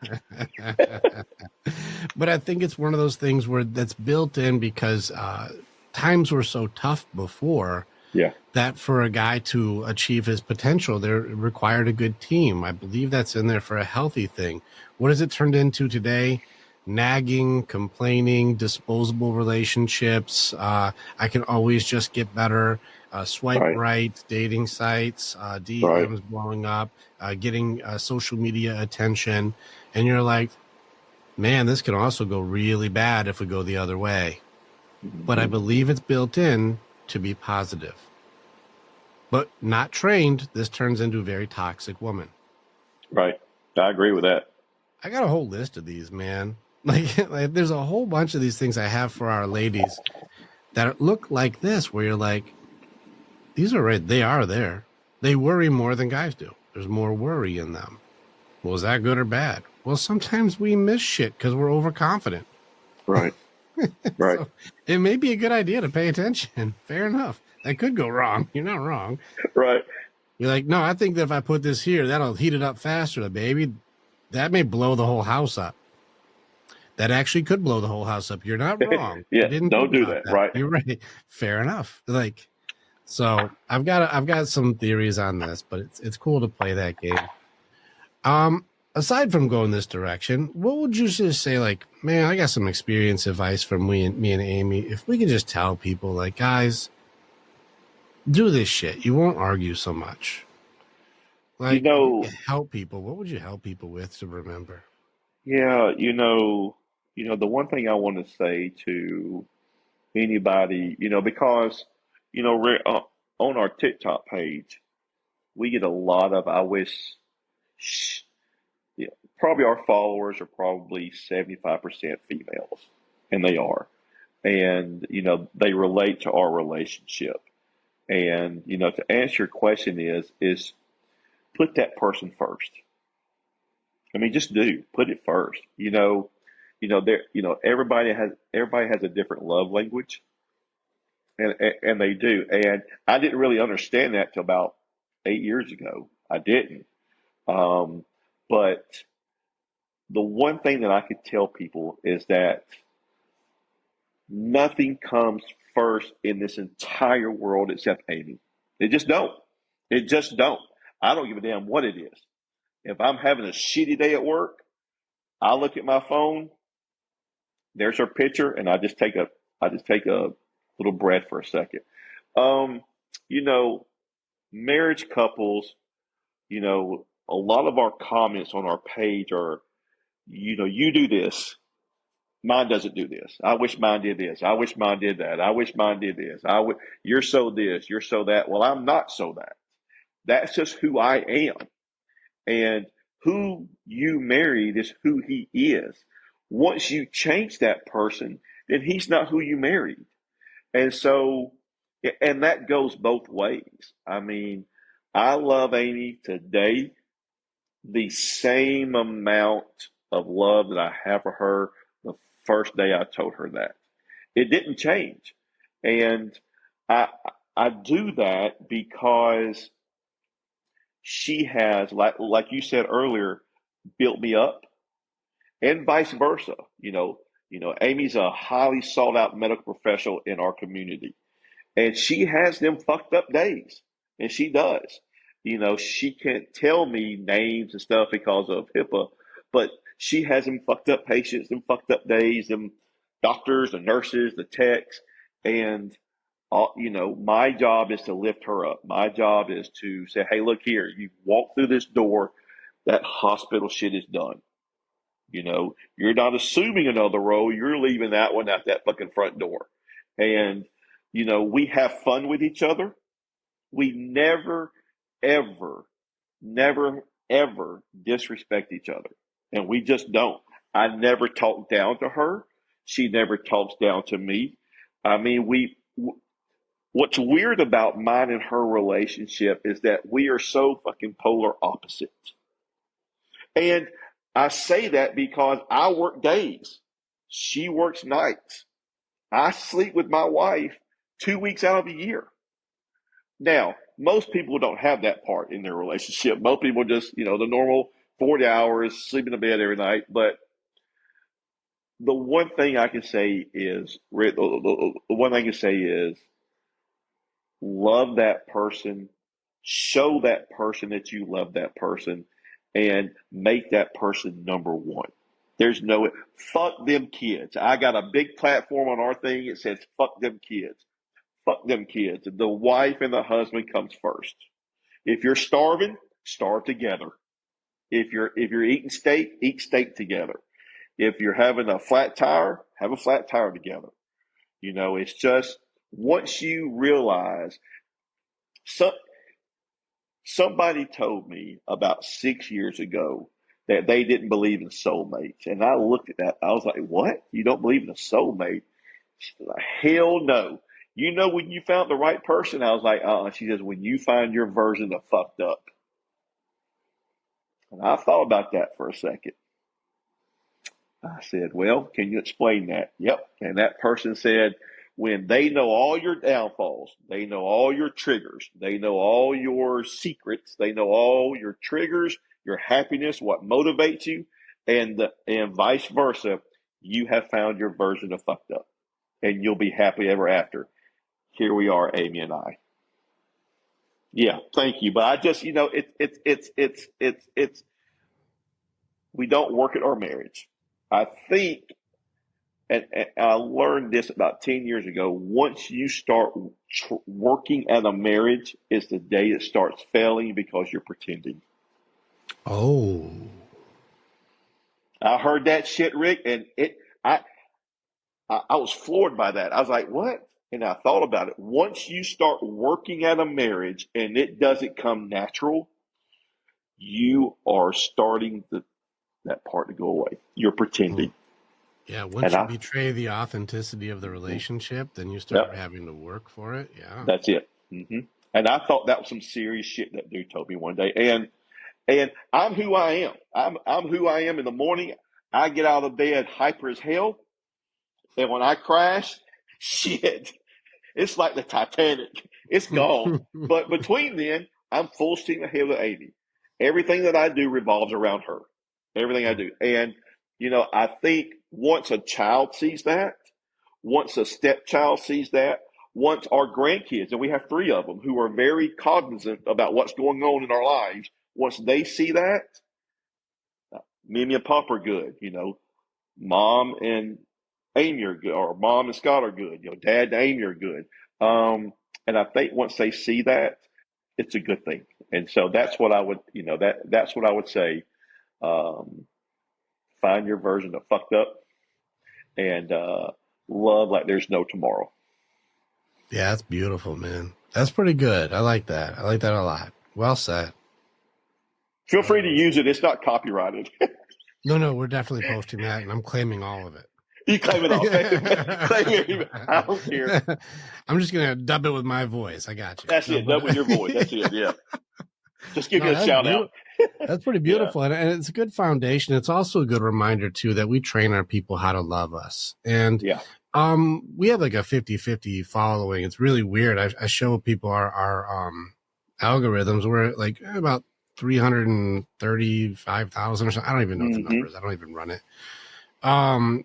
But I think it's one of those things where that's built in because times were so tough before. Yeah. That for a guy to achieve his potential, there required a good team. I believe that's in there for a healthy thing. What has it turned into today? Nagging, complaining, disposable relationships. I can always just get better. Swipe right, dating sites, DMs blowing up, getting social media attention. And you're like, man, this can also go really bad if we go the other way. But I believe it's built in to be positive. But not trained, this turns into a very toxic woman. Right. I agree with that. I got a whole list of these, man. Like there's a whole bunch of these things I have for our ladies that look like this, where you're like, these are right. They are there. They worry more than guys do. There's more worry in them. Well, is that good or bad? Well, sometimes we miss shit because we're overconfident. Right. Right. So it may be a good idea to pay attention. Fair enough. That could go wrong. You're not wrong. Right. You're like, no, I think that if I put this here, that'll heat it up faster, baby. That may blow the whole house up. That actually could blow the whole house up. You're not wrong. Yeah. Don't do that. Right. You're right. Fair enough. Like, so I've got some theories on this, but it's cool to play that game. Aside from going this direction, what would you just say? Like, man, I got some experience advice from me and Amy. If we could just tell people, like, guys, do this shit, you won't argue so much. Like, help people. What would you help people with to remember? Yeah, the one thing I want to say to anybody, because, on our TikTok page, we get a lot of, I wish, Shh, yeah, probably our followers are probably 75% females, and they are. And, they relate to our relationship. And, to answer your question is put that person first. I mean, just put it first. Everybody has a different love language, and they do. And I didn't really understand that till about 8 years ago. I didn't. But the one thing that I could tell people is that nothing comes first in this entire world except Amy. It just don't. It just don't. I don't give a damn what it is. If I'm having a shitty day at work, I look at my phone, there's her picture, and I just take a little breath for a second. Um, you know, marriage couples, a lot of our comments on our page are, you do this. Mine doesn't do this. I wish mine did this. I wish mine did that. I wish mine did this. You're so this. You're so that. Well, I'm not so that. That's just who I am. And who you married is who he is. Once you change that person, then he's not who you married. And so, and that goes both ways. I mean, I love Amy today the same amount of love that I have for her the first day I told her that. It didn't change. And I I do that because she has, like you said earlier, built me up, and vice versa. Amy's a highly sought out medical professional in our community, and she has them fucked up days, and she does. She can't tell me names and stuff because of HIPAA, but she has them fucked up patients, them fucked up days, them doctors, the nurses, the techs, and my job is to lift her up. My job is to say, hey, look here, you walk through this door, that hospital shit is done. You're not assuming another row. You're leaving that one at that fucking front door. And, we have fun with each other. We never, ever, never, ever disrespect each other. And we just don't. I never talk down to her. She never talks down to me. I mean, what's weird about mine and her relationship is that we are so fucking polar opposites. And I say that because I work days. She works nights. I sleep with my wife 2 weeks out of the year. Now, most people don't have that part in their relationship. Most people just, the normal 40 hours, sleep in the bed every night. But the one thing I can say is, love that person, show that person that you love that person, and make that person number one. There's no, fuck them kids. I got a big platform on our thing. It says, fuck them kids. Fuck them kids. The wife and the husband comes first. If you're starving, starve together. If you're eating steak, eat steak together. If you're having a flat tire, have a flat tire together. It's just once you realize, somebody told me about 6 years ago that they didn't believe in soulmates. And I looked at that. I was like, what? You don't believe in a soulmate? She's like, hell no. When you found the right person? I was like, She says, when you find your version of fucked up. And I thought about that for a second. I said, well, can you explain that? Yep. And that person said, when they know all your downfalls, they know all your triggers, they know all your secrets, they know all your triggers, your happiness, what motivates you, and vice versa, you have found your version of fucked up, and you'll be happy ever after. Here we are, Amy and I. Yeah, thank you. But I just, it's we don't work at our marriage. I think, and I learned this about 10 years ago, once you start working at a marriage, it's the day it starts failing because you're pretending. Oh. I heard that shit, Rick, and I was floored by that. I was like, what? And I thought about it. Once you start working at a marriage and it doesn't come natural, you are starting that part to go away. You're pretending. Yeah, once you betray the authenticity of the relationship, then you start having to work for it. Yeah, that's it. And I thought that was some serious shit that dude told me one day. And I'm who I am. I'm who I am in the morning. I get out of bed hyper as hell, and when I crash, shit, it's like the Titanic. It's gone. But between then, I'm full steam ahead with Amy. Everything that I do revolves around her. Everything I do. And, I think once a child sees that, once a stepchild sees that, once our grandkids, and we have 3 of them who are very cognizant about what's going on in our lives, once they see that, Mimi and Pop are good. Mom and Amy are good, or Mom and Scott are good. Dad and Amy are good. And I think once they see that, it's a good thing. And so that's what I would, that's what I would say. Find your version of fucked up and love like there's no tomorrow. Yeah, that's beautiful, man. That's pretty good. I like that. I like that a lot. Well said. Feel free to use it. It's not copyrighted. No, we're definitely posting that, and I'm claiming all of it. You claim it all. Claim it. I don't care. I'm just going to dub it with my voice. I got you. That's it. Dub with your voice. That's it. Yeah. Just give you a shout out. That's pretty beautiful. Yeah. And it's a good foundation. It's also a good reminder, too, that we train our people how to love us. And we have like a 50-50 following. It's really weird. I show people our algorithms. We're like about 335,000 or something. I don't even know the numbers. I don't even run it.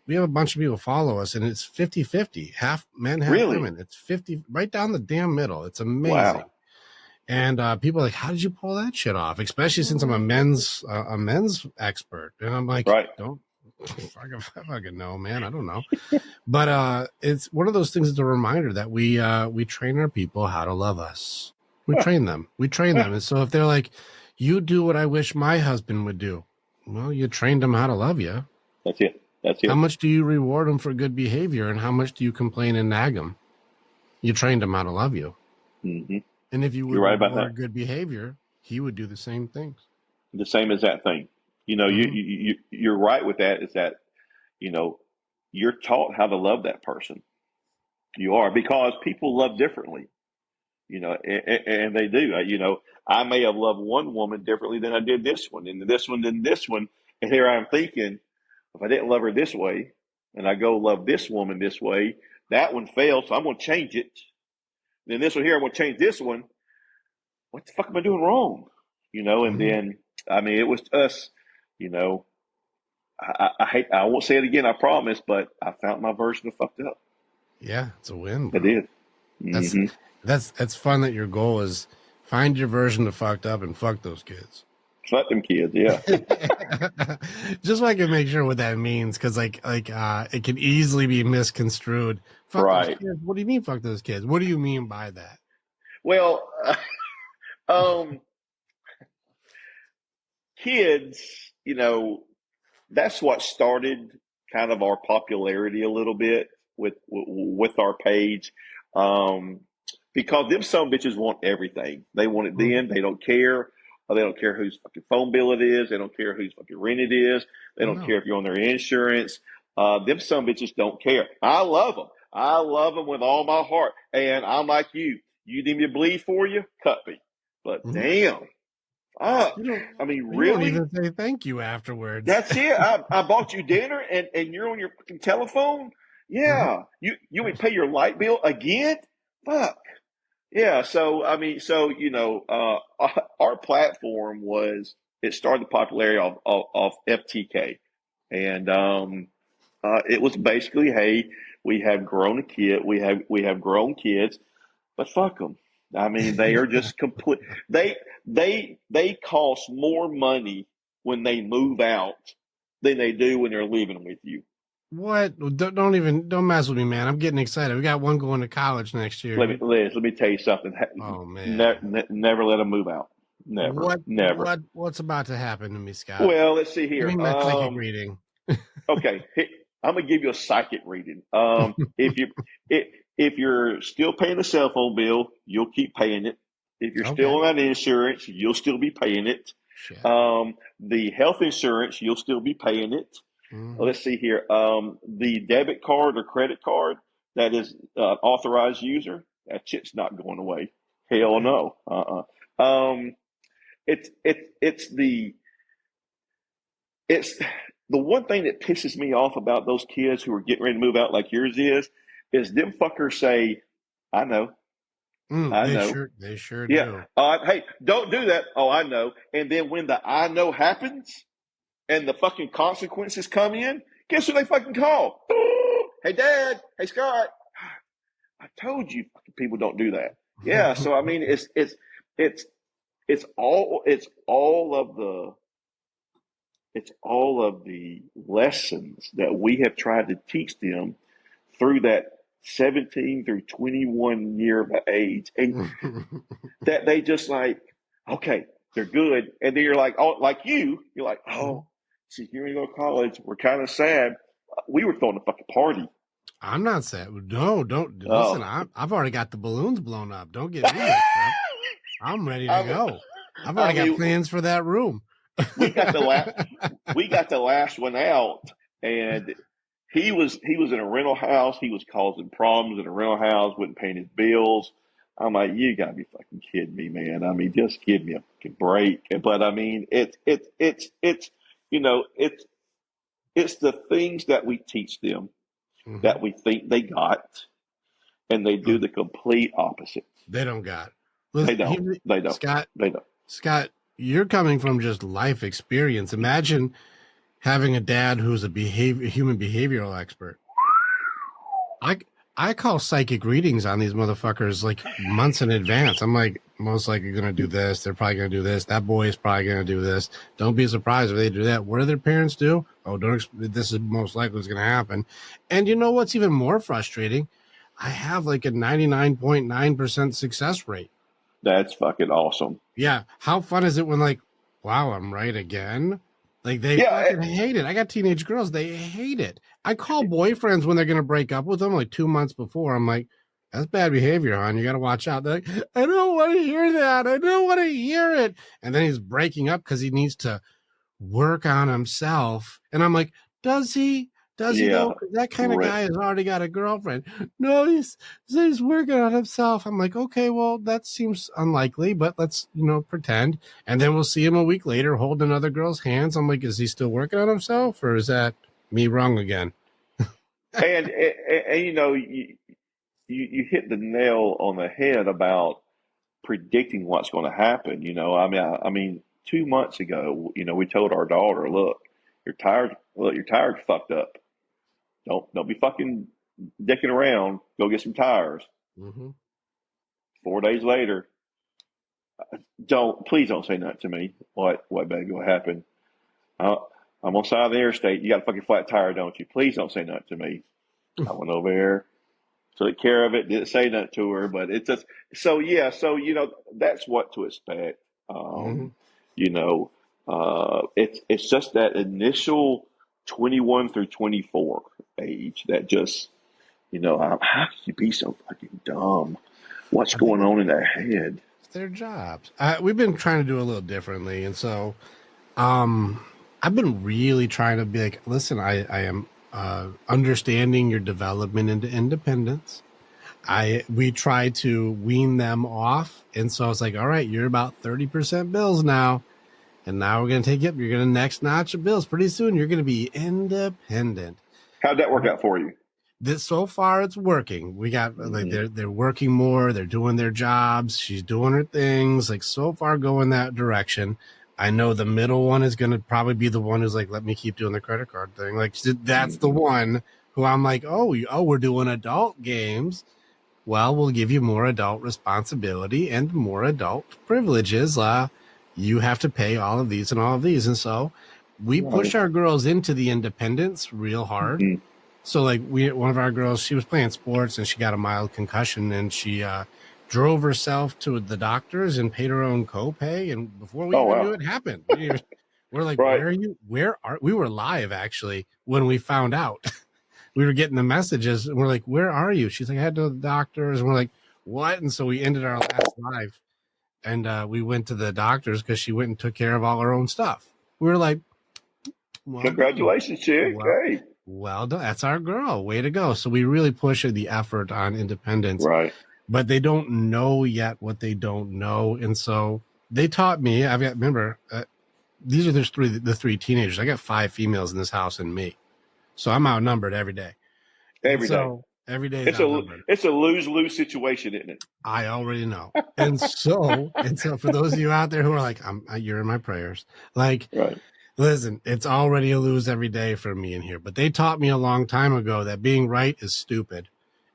We have a bunch of people follow us, and it's 50-50, half men, half women. It's 50 right down the damn middle. It's amazing. Wow. And people are like, how did you pull that shit off? Especially since I'm a men's expert. And I'm like, don't fucking know, man. I don't know. But it's one of those things. It's a reminder that we train our people how to love us. We train them. And so if they're like, you do what I wish my husband would do. Well, you trained him how to love you. That's it. How much do you reward him for good behavior, and how much do you complain and nag him? You trained him how to love you. Mm-hmm. And if you would reward good behavior, he would do the same things. The same as that thing. You're right with that, is that, you're taught how to love that person. You are, because people love differently. And they do. I may have loved one woman differently than I did this one, and this one than this one. And here I'm thinking, if I didn't love her this way, and I go love this woman this way, that one failed, so I'm going to change it. Then this one here, I'm going to change this one. What the fuck am I doing wrong? And then, it was us, I won't say it again, I promise, but I found my version of fucked up. Yeah, it's a win, bro. I did. Mm-hmm. That's fun that your goal is find your version of fucked up and fuck those kids. Fuck them kids, yeah. Just so I can make sure what that means, because it can easily be misconstrued. Fuck those kids. What do you mean, fuck those kids? What do you mean by that? Well, kids, that's what started kind of our popularity a little bit with our page. Because them some bitches want everything. They want it then. They don't care. They don't care whose fucking phone bill it is. They don't care whose fucking rent it is. They don't care if you're on their insurance. Them some bitches don't care. I love them. I love them with all my heart. And I'm like you. You need me to bleed for you? Cut me. But damn. You really? don't even say thank you afterwards. That's it. I bought you dinner and you're on your fucking telephone? Yeah. You would pay your light bill again? Fuck. Yeah, so our platform it started the popularity of FTK, and it was basically, hey, we have grown grown kids, but fuck them. They are just complete. They cost more money when they move out than they do when they're living with you. What? Don't mess with me, man. I'm getting excited. We got one going to college next year. Let me tell you something. Oh man, never let them move out. Never. What's about to happen to me, Scott? Well, let's see here. Give me my psychic reading. Okay, I'm gonna give you a psychic reading. If you're still paying the cell phone bill, you'll keep paying it. If you're still on that insurance, you'll still be paying it. Shit. The health insurance, you'll still be paying it. Let's see here. The debit card or credit card that is authorized user, that shit's not going away. Hell no. It's the one thing that pisses me off about those kids who are getting ready to move out like yours is them fuckers say, I know. I know. They sure Yeah. do. Hey, don't do that. Oh, I know. And then when the I know happens and the fucking consequences come in, guess who they fucking call? Hey, Dad. Hey, Scott. I told you fucking people don't do that. Yeah. So, I mean, it's all of the lessons that we have tried to teach them through that 17 through 21 year of age, and that they just like, okay, they're good, and then you're like, oh, like you're like, oh, she's going to go to college. We're kind of sad. We were throwing a fucking party. I'm not sad. No, don't listen. I've already got the balloons blown up. Don't get me mixed up. I'm ready to go. I've already got plans for that room. we got the last one out, and he was in a rental house. He was causing problems in a rental house, wouldn't pay his bills. I'm like, you gotta be fucking kidding me, man. I mean, just give me a fucking break. But I mean, it's the things that we teach them that we think they got, and they do the complete opposite. They don't got. They don't. Scott, they don't. Scott, you're coming from just life experience. Imagine having a dad who's a human behavioral expert. I call psychic readings on these motherfuckers like months in advance. I'm like, most likely going to do this. They're probably going to do this. That boy is probably going to do this. Don't be surprised if they do that. What do their parents do? Oh, this is most likely what's going to happen. And you know what's even more frustrating? I have like a 99.9% success rate. That's fucking awesome. Yeah. How fun is it when like, wow, I'm right again? Like they fucking hate it. I got teenage girls. They hate it. I call boyfriends when they're going to break up with them like 2 months before. I'm like, that's bad behavior, hon. You got to watch out. They're like, I don't want to hear that. I don't want to hear it. And then he's breaking up because he needs to work on himself. And I'm like, does he? Does he though? That kind of guy has already got a girlfriend. No, he's working on himself. I'm like, okay, well, that seems unlikely, but let's, pretend. And then we'll see him a week later holding another girl's hands. I'm like, is he still working on himself, or is that me wrong again? and you hit the nail on the head about predicting what's going to happen. I mean, 2 months ago, we told our daughter, look, you're tired. Look, you're tired, fucked up. Don't be fucking dicking around. Go get some tires. 4 days later, please don't say nothing to me. What bad going to happen? I'm on the side of the interstate. You got a fucking flat tire, don't you? Please don't say nothing to me. I went over there, took care of it. Didn't say nothing to her, but it's just so that's what to expect. It's just that initial 21 through 24 age that just, how can you be so fucking dumb? What's going on in their head? It's their jobs. We've been trying to do a little differently. And so I've been really trying to be like, listen, I am understanding your development into independence. We try to wean them off. And so I was like, all right, you're about 30% bills now. And now we're going to take you up. You're going to next notch of bills. Pretty soon, you're going to be independent. How'd that work out for you? So far, it's working. We got like they're working more. They're doing their jobs. She's doing her things. Like so far, going that direction. I know the middle one is going to probably be the one who's like, let me keep doing the credit card thing. Like that's the one who I'm like, oh, we're doing adult games. Well, we'll give you more adult responsibility and more adult privileges. You have to pay all of these and all of these. And so we push our girls into the independence real hard. So like one of our girls, she was playing sports and she got a mild concussion and she drove herself to the doctors and paid her own copay. And before we knew it happened, we're like, where are you? We were live actually when we found out. We were getting the messages and we're like, where are you? She's like, I had to go to the doctors. And we're like, what? And so we ended our last live. And we went to the doctors because she went and took care of all her own stuff. We were like, well Congratulations, chick. Well, Hey. well done. That's our girl. Way to go. So we really push the effort on independence. Right. But they don't know yet what they don't know. And so they taught me, remember, these are the three teenagers. I got 5 females in this house and me. So I'm outnumbered every day. Every day. Every day is outnumbered. It's a lose-lose situation, isn't it? I already know. And so for those of you out there who are like, you're in my prayers. Like, right. Listen, it's already a lose every day for me in here. But they taught me a long time ago that being right is stupid.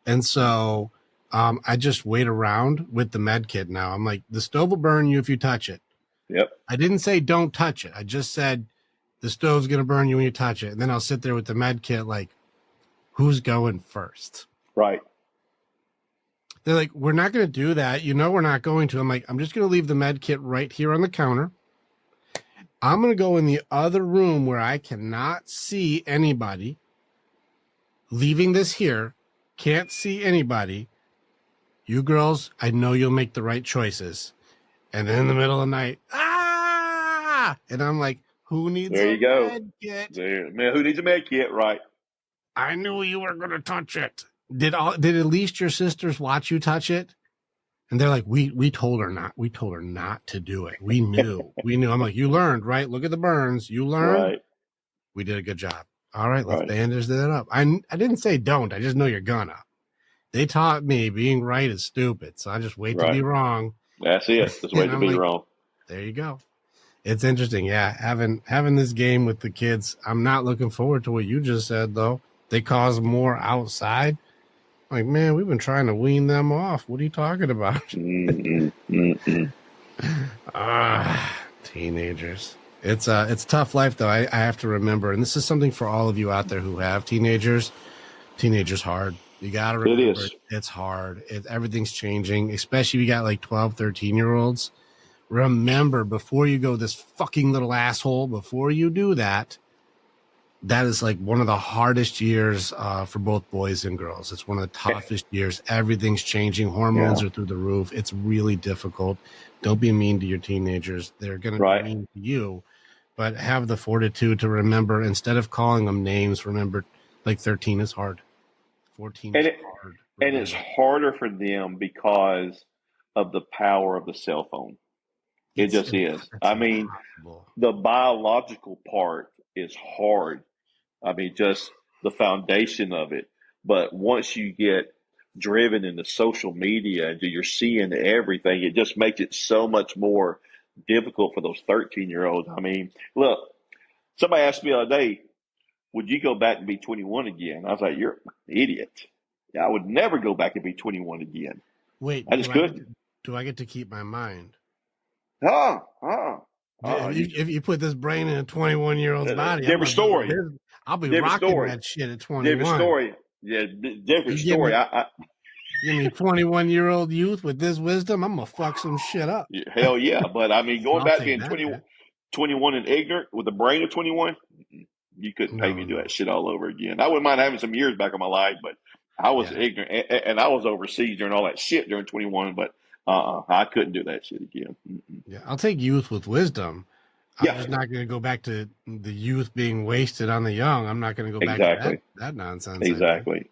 And so I just wait around with the med kit now. I'm like, the stove will burn you if you touch it. Yep. I didn't say don't touch it. I just said the stove's going to burn you when you touch it. And then I'll sit there with the med kit like, who's going first? Right. They're like, we're not going to do that. You know we're not going to. I'm like, I'm just going to leave the med kit right here on the counter. I'm going to go in the other room where I cannot see anybody. Leaving this here, can't see anybody. You girls, I know you'll make the right choices. And then in the middle of the night, and I'm like, who needs med kit? Man, who needs a med kit? Right. I knew you were going to touch it. Did at least your sisters watch you touch it? And they're like, we told her not. We told her not to do it. We knew. I'm like, you learned, right? Look at the burns. You learned. Right. We did a good job. All right, let's bandage that up. I didn't say don't. I just know you're gonna. They taught me being right is stupid, so I just wait to be wrong. That's it. Just wait to be wrong. There you go. It's interesting, yeah. Having this game with the kids. I'm not looking forward to what you just said, though. They cause more outside. Like, man, we've been trying to wean them off. What are you talking about? Teenagers. It's a tough life, though. I have to remember, and this is something for all of you out there who have teenagers. Teenagers hard. You got to remember, it is. It's hard. Everything's changing, especially if you got like 12, 13-year-olds. Remember, before you go this fucking little asshole, before you do that, that is like one of the hardest years for both boys and girls. It's one of the toughest years. Everything's changing. Hormones are through the roof. It's really difficult. Don't be mean to your teenagers. They're going to be mean to you. But have the fortitude to remember, instead of calling them names, remember, like 13 is hard. 14 is hard. And it's harder for them because of the power of the cell phone. It just is. I mean, the biological part is hard. I mean, just the foundation of it. But once you get driven into social media and you're seeing everything, it just makes it so much more difficult for those 13-year-olds. I mean, look, somebody asked me the other day, would you go back and be 21 again? I was like, you're an idiot. I would never go back and be 21 again. Wait, I just couldn't. Do I get to keep my mind? If you put this brain in a 21-year-old's body, different story. I'll be rocking that shit at 21. Different story. Yeah, different story. Give me 21-year-old youth with this wisdom, I'm going to fuck some shit up. Hell yeah. But I mean, going back being 21 and ignorant with a brain of 21, you couldn't pay me to do that shit all over again. I wouldn't mind having some years back in my life, but I was ignorant and I was overseas during all that shit during 21, but I couldn't do that shit again. Yeah, I'll take youth with wisdom. I'm just not going to go back to the youth being wasted on the young. I'm not going to go back to that nonsense. Exactly.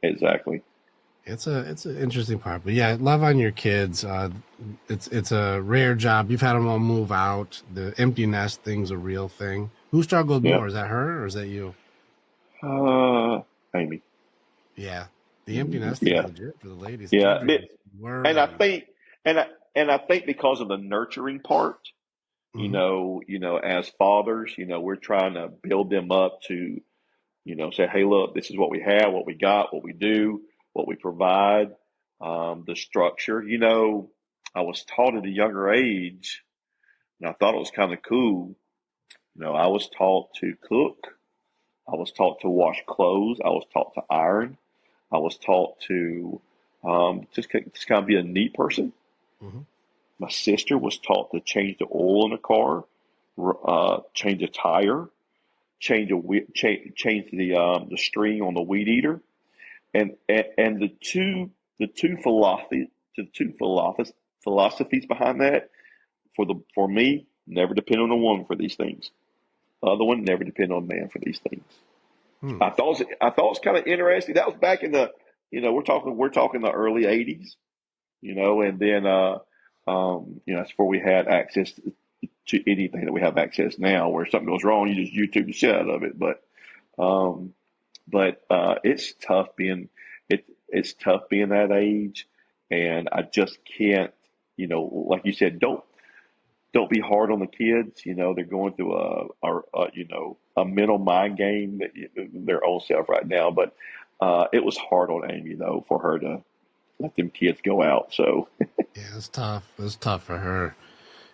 It's an interesting part, but yeah, love on your kids. It's a rare job. You've had them all move out. The empty nest thing's a real thing. Who struggled more? Is that her or is that you? Amy. Yeah, the empty nest thing is legit for the ladies. Yeah, and I think because of the nurturing part, you know, as fathers, we're trying to build them up to, say, hey, look, this is what we have, what we got, what we do, what we provide, the structure. I was taught at a younger age, and I thought it was kind of cool. I was taught to cook. I was taught to wash clothes. I was taught to iron. I was taught to just kind of be a neat person. My sister was taught to change the oil in a car, change a tire, change the string on the weed eater, and the two philosophies behind that for me, never depend on a woman for these things. Other one, never depend on a man for these things. Hmm. I thought it was kind of interesting. That was back in the, we're talking the early '80s, and then that's before we had access to anything that we have access now. Where something goes wrong, you just YouTube the shit out of it. But it's tough it's tough being that age, and I just can't, like you said, don't be hard on the kids. They're going through a mental mind game that their own self right now. But it was hard on Amy though for her to let them kids go out. So Yeah, it's tough. It's tough for her.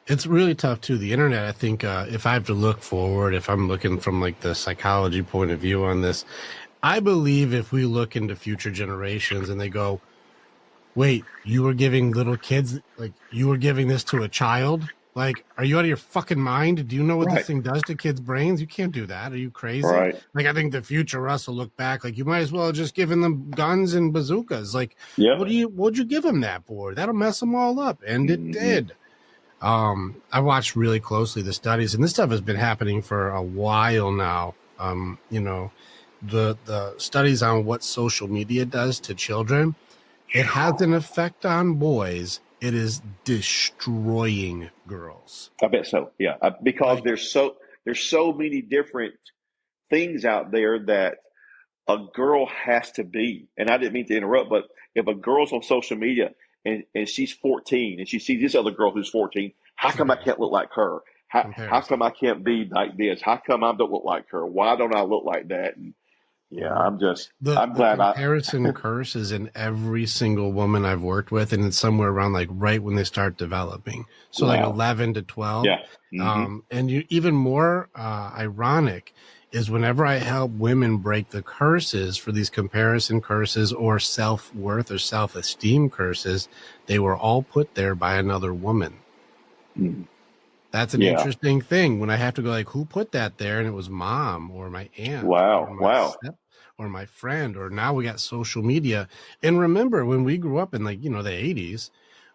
It's really tough too. The internet, I think, if I have to look forward, if I'm looking from like the psychology point of view on this, I believe if we look into future generations and they go, wait, you were giving little kids, like you were giving this to a child? Like, are you out of your fucking mind? Do you know what Right. this thing does to kids' brains? You can't do that. Are you crazy? Right. Like, I think the future us will look back like you might as well have just given them guns and bazookas. Like, Yeah. what'd you give them that for? That'll mess them all up. And it did. I watched really closely the studies, and this stuff has been happening for a while now. The studies on what social media does to children, it has an effect on boys. It is destroying girls. I bet so. Yeah, because there's so many different things out there that a girl has to be. And I didn't mean to interrupt, but if a girl's on social media and she's 14 and she sees this other girl who's 14, how come I can't look like her? How come I can't be like this? How come I don't look like her? Why don't I look like that? And yeah, I'm glad comparison curse is in every single woman I've worked with, and it's somewhere around like right when they start developing. So like 11 to 12. Yeah. Mm-hmm. And even more ironic is whenever I help women break the curses for these comparison curses or self-worth or self-esteem curses, they were all put there by another woman. Mm-hmm. That's an interesting thing when I have to go like, who put that there? And it was mom or my aunt. Wow. Or my friend, or now we got social media. And remember when we grew up in like, the 80s,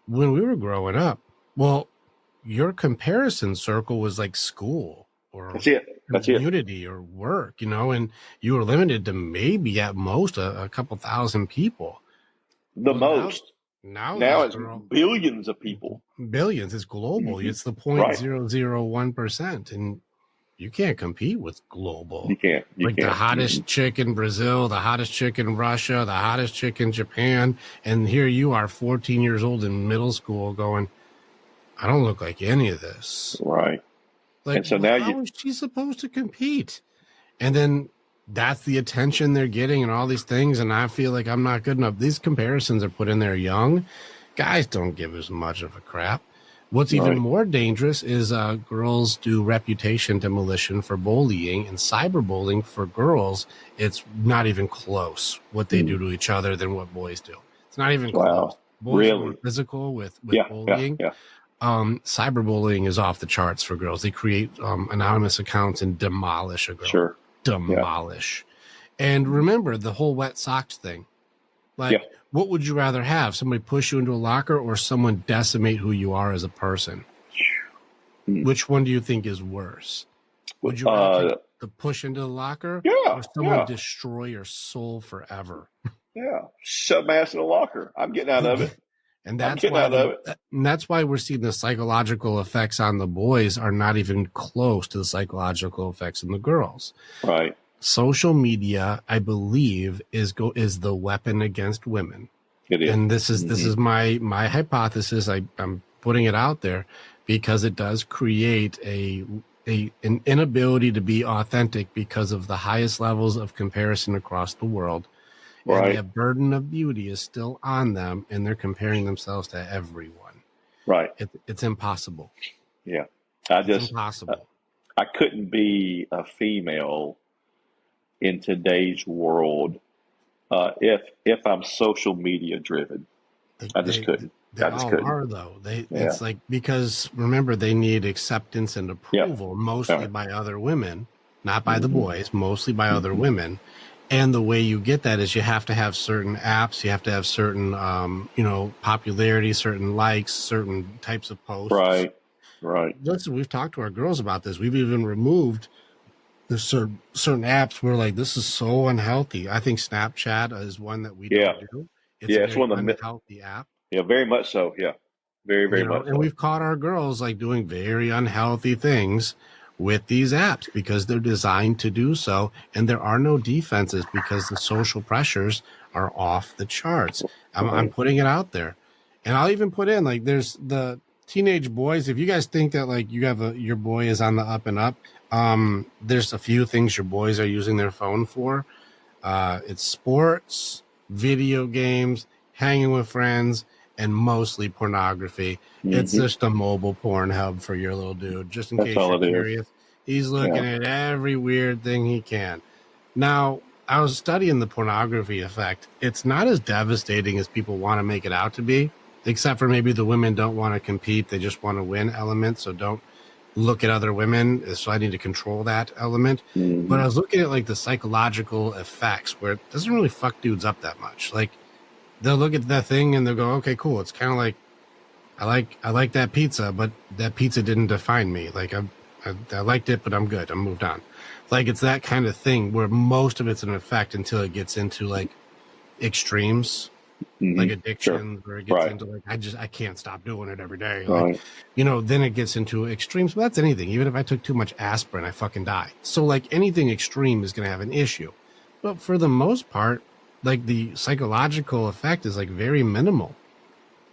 when we were growing up, well, your comparison circle was like school or community or work, and you were limited to maybe at most a couple thousand people. Now it's billions of people. Billions. It's global. Mm-hmm. It's the 0.001%. And you can't compete with global. You can't. The hottest chick in Brazil, the hottest chick in Russia, the hottest chick in Japan. And here you are, 14 years old in middle school going, I don't look like any of this. Right. Like, and so how is she supposed to compete? And then that's the attention they're getting and all these things. And I feel like I'm not good enough. These comparisons are put in there young. Guys don't give as much of a crap. What's even more dangerous is girls do reputation demolition for bullying and cyberbullying for girls. It's not even close what they do to each other than what boys do. It's not even close. Boys are more physical with bullying. Yeah. Cyberbullying is off the charts for girls. They create anonymous accounts and demolish a girl. Sure. Demolish. And remember the whole wet socks thing. What would you rather have? Somebody push you into a locker or someone decimate who you are as a person? Which one do you think is worse? Would you rather take the push into the locker or someone destroy your soul forever? Yeah. Shove my ass in a locker. I'm getting out of it. And that's why we're seeing the psychological effects on the boys are not even close to the psychological effects on the girls. Right. Social media, I believe, is the weapon against women. It is. And this is my hypothesis. I'm putting it out there because it does create an inability to be authentic because of the highest levels of comparison across the world. Right. And the burden of beauty is still on them, and they're comparing themselves to everyone. Right. It's impossible. Yeah. It's impossible. I couldn't be a female in today's world if I'm social media driven. I just couldn't. They all are, though. It's like, because remember, they need acceptance and approval, mostly by other women, not by the boys, mostly by other women. And the way you get that is you have to have certain apps, you have to have certain, popularity, certain likes, certain types of posts. Right. Right. Listen, we've talked to our girls about this. We've even removed the certain apps where like, this is so unhealthy. I think Snapchat is one that we don't do. It's a It's very one of the unhealthy app. Yeah, very much so. Yeah, very, very much And so. we've caught our girls like doing very unhealthy things with these apps because they're designed to do so. And there are no defenses because the social pressures are off the charts. I'm putting it out there. And I'll even put in like, there's the teenage boys. If you guys think that like you have your boy is on the up and up, there's a few things your boys are using their phone for. It's sports, video games, hanging with friends, and mostly pornography. It's just a mobile porn hub for your little dude. Just in case you're curious, he's looking at every weird thing he can. Now, I was studying the pornography effect. It's not as devastating as people want to make it out to be, except for maybe the women don't want to compete. They just want to win element, so don't look at other women. So I need to control that element. But I was looking at like the psychological effects where it doesn't really fuck dudes up that much. Like, they'll look at that thing and they'll go, okay, cool. It's kind of like, I like that pizza, but that pizza didn't define me. Like I liked it, but I'm good. I'm moved on. Like it's that kind of thing where most of it's an effect until it gets into like extremes, like addiction, where it gets into like, I can't stop doing it every day. Like, then it gets into extremes, but that's anything. Even if I took too much aspirin, I fucking die. So like anything extreme is going to have an issue, but for the most part, like the psychological effect is like very minimal.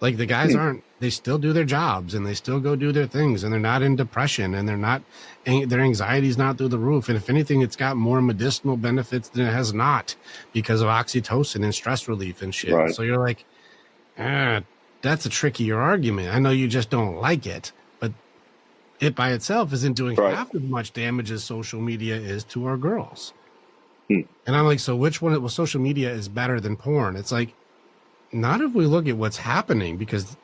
Like the guys they still do their jobs and they still go do their things and they're not in depression and their anxiety's not through the roof. And if anything, it's got more medicinal benefits than it has not because of oxytocin and stress relief and shit. Right. So you're like, that's a trickier argument. I know you just don't like it, but it by itself isn't doing half as much damage as social media is to our girls. And I'm like, so which one? Well, social media is better than porn. It's like, not if we look at what's happening, because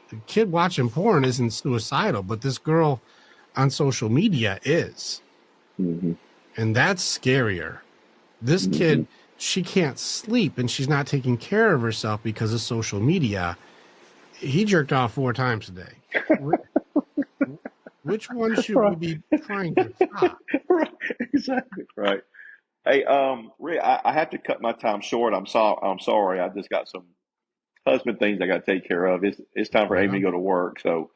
the kid watching porn isn't suicidal, but this girl on social media is. And that's scarier. This kid, she can't sleep and she's not taking care of herself because of social media. He jerked off 4 times a day. Which one should we be trying to stop? Right. Exactly. Right. Hey, Rick, I have to cut my time short. I'm sorry. I just got some husband things I got to take care of. It's time for Amy to go to work. So,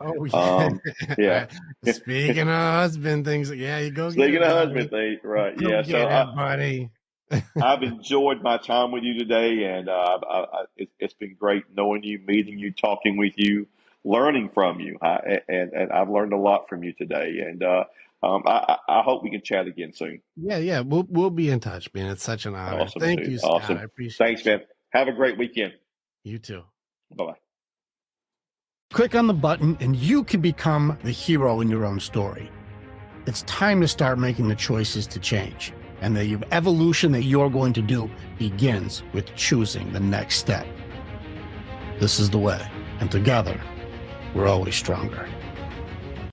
yeah. Speaking of husband things, you go. Speaking of husband things, right? Go buddy. I've enjoyed my time with you today, and it's been great knowing you, meeting you, talking with you, learning from you, and I've learned a lot from you today. And I hope we can chat again soon. Yeah. We'll be in touch, man. It's such an honor. Awesome, Thank dude. you, Scott. Awesome. I appreciate it. Thanks, man. Have a great weekend. You too. Bye-bye. Click on the button and you can become the hero in your own story. It's time to start making the choices to change. And the evolution that you're going to do begins with choosing the next step. This is the way. And together, we're always stronger.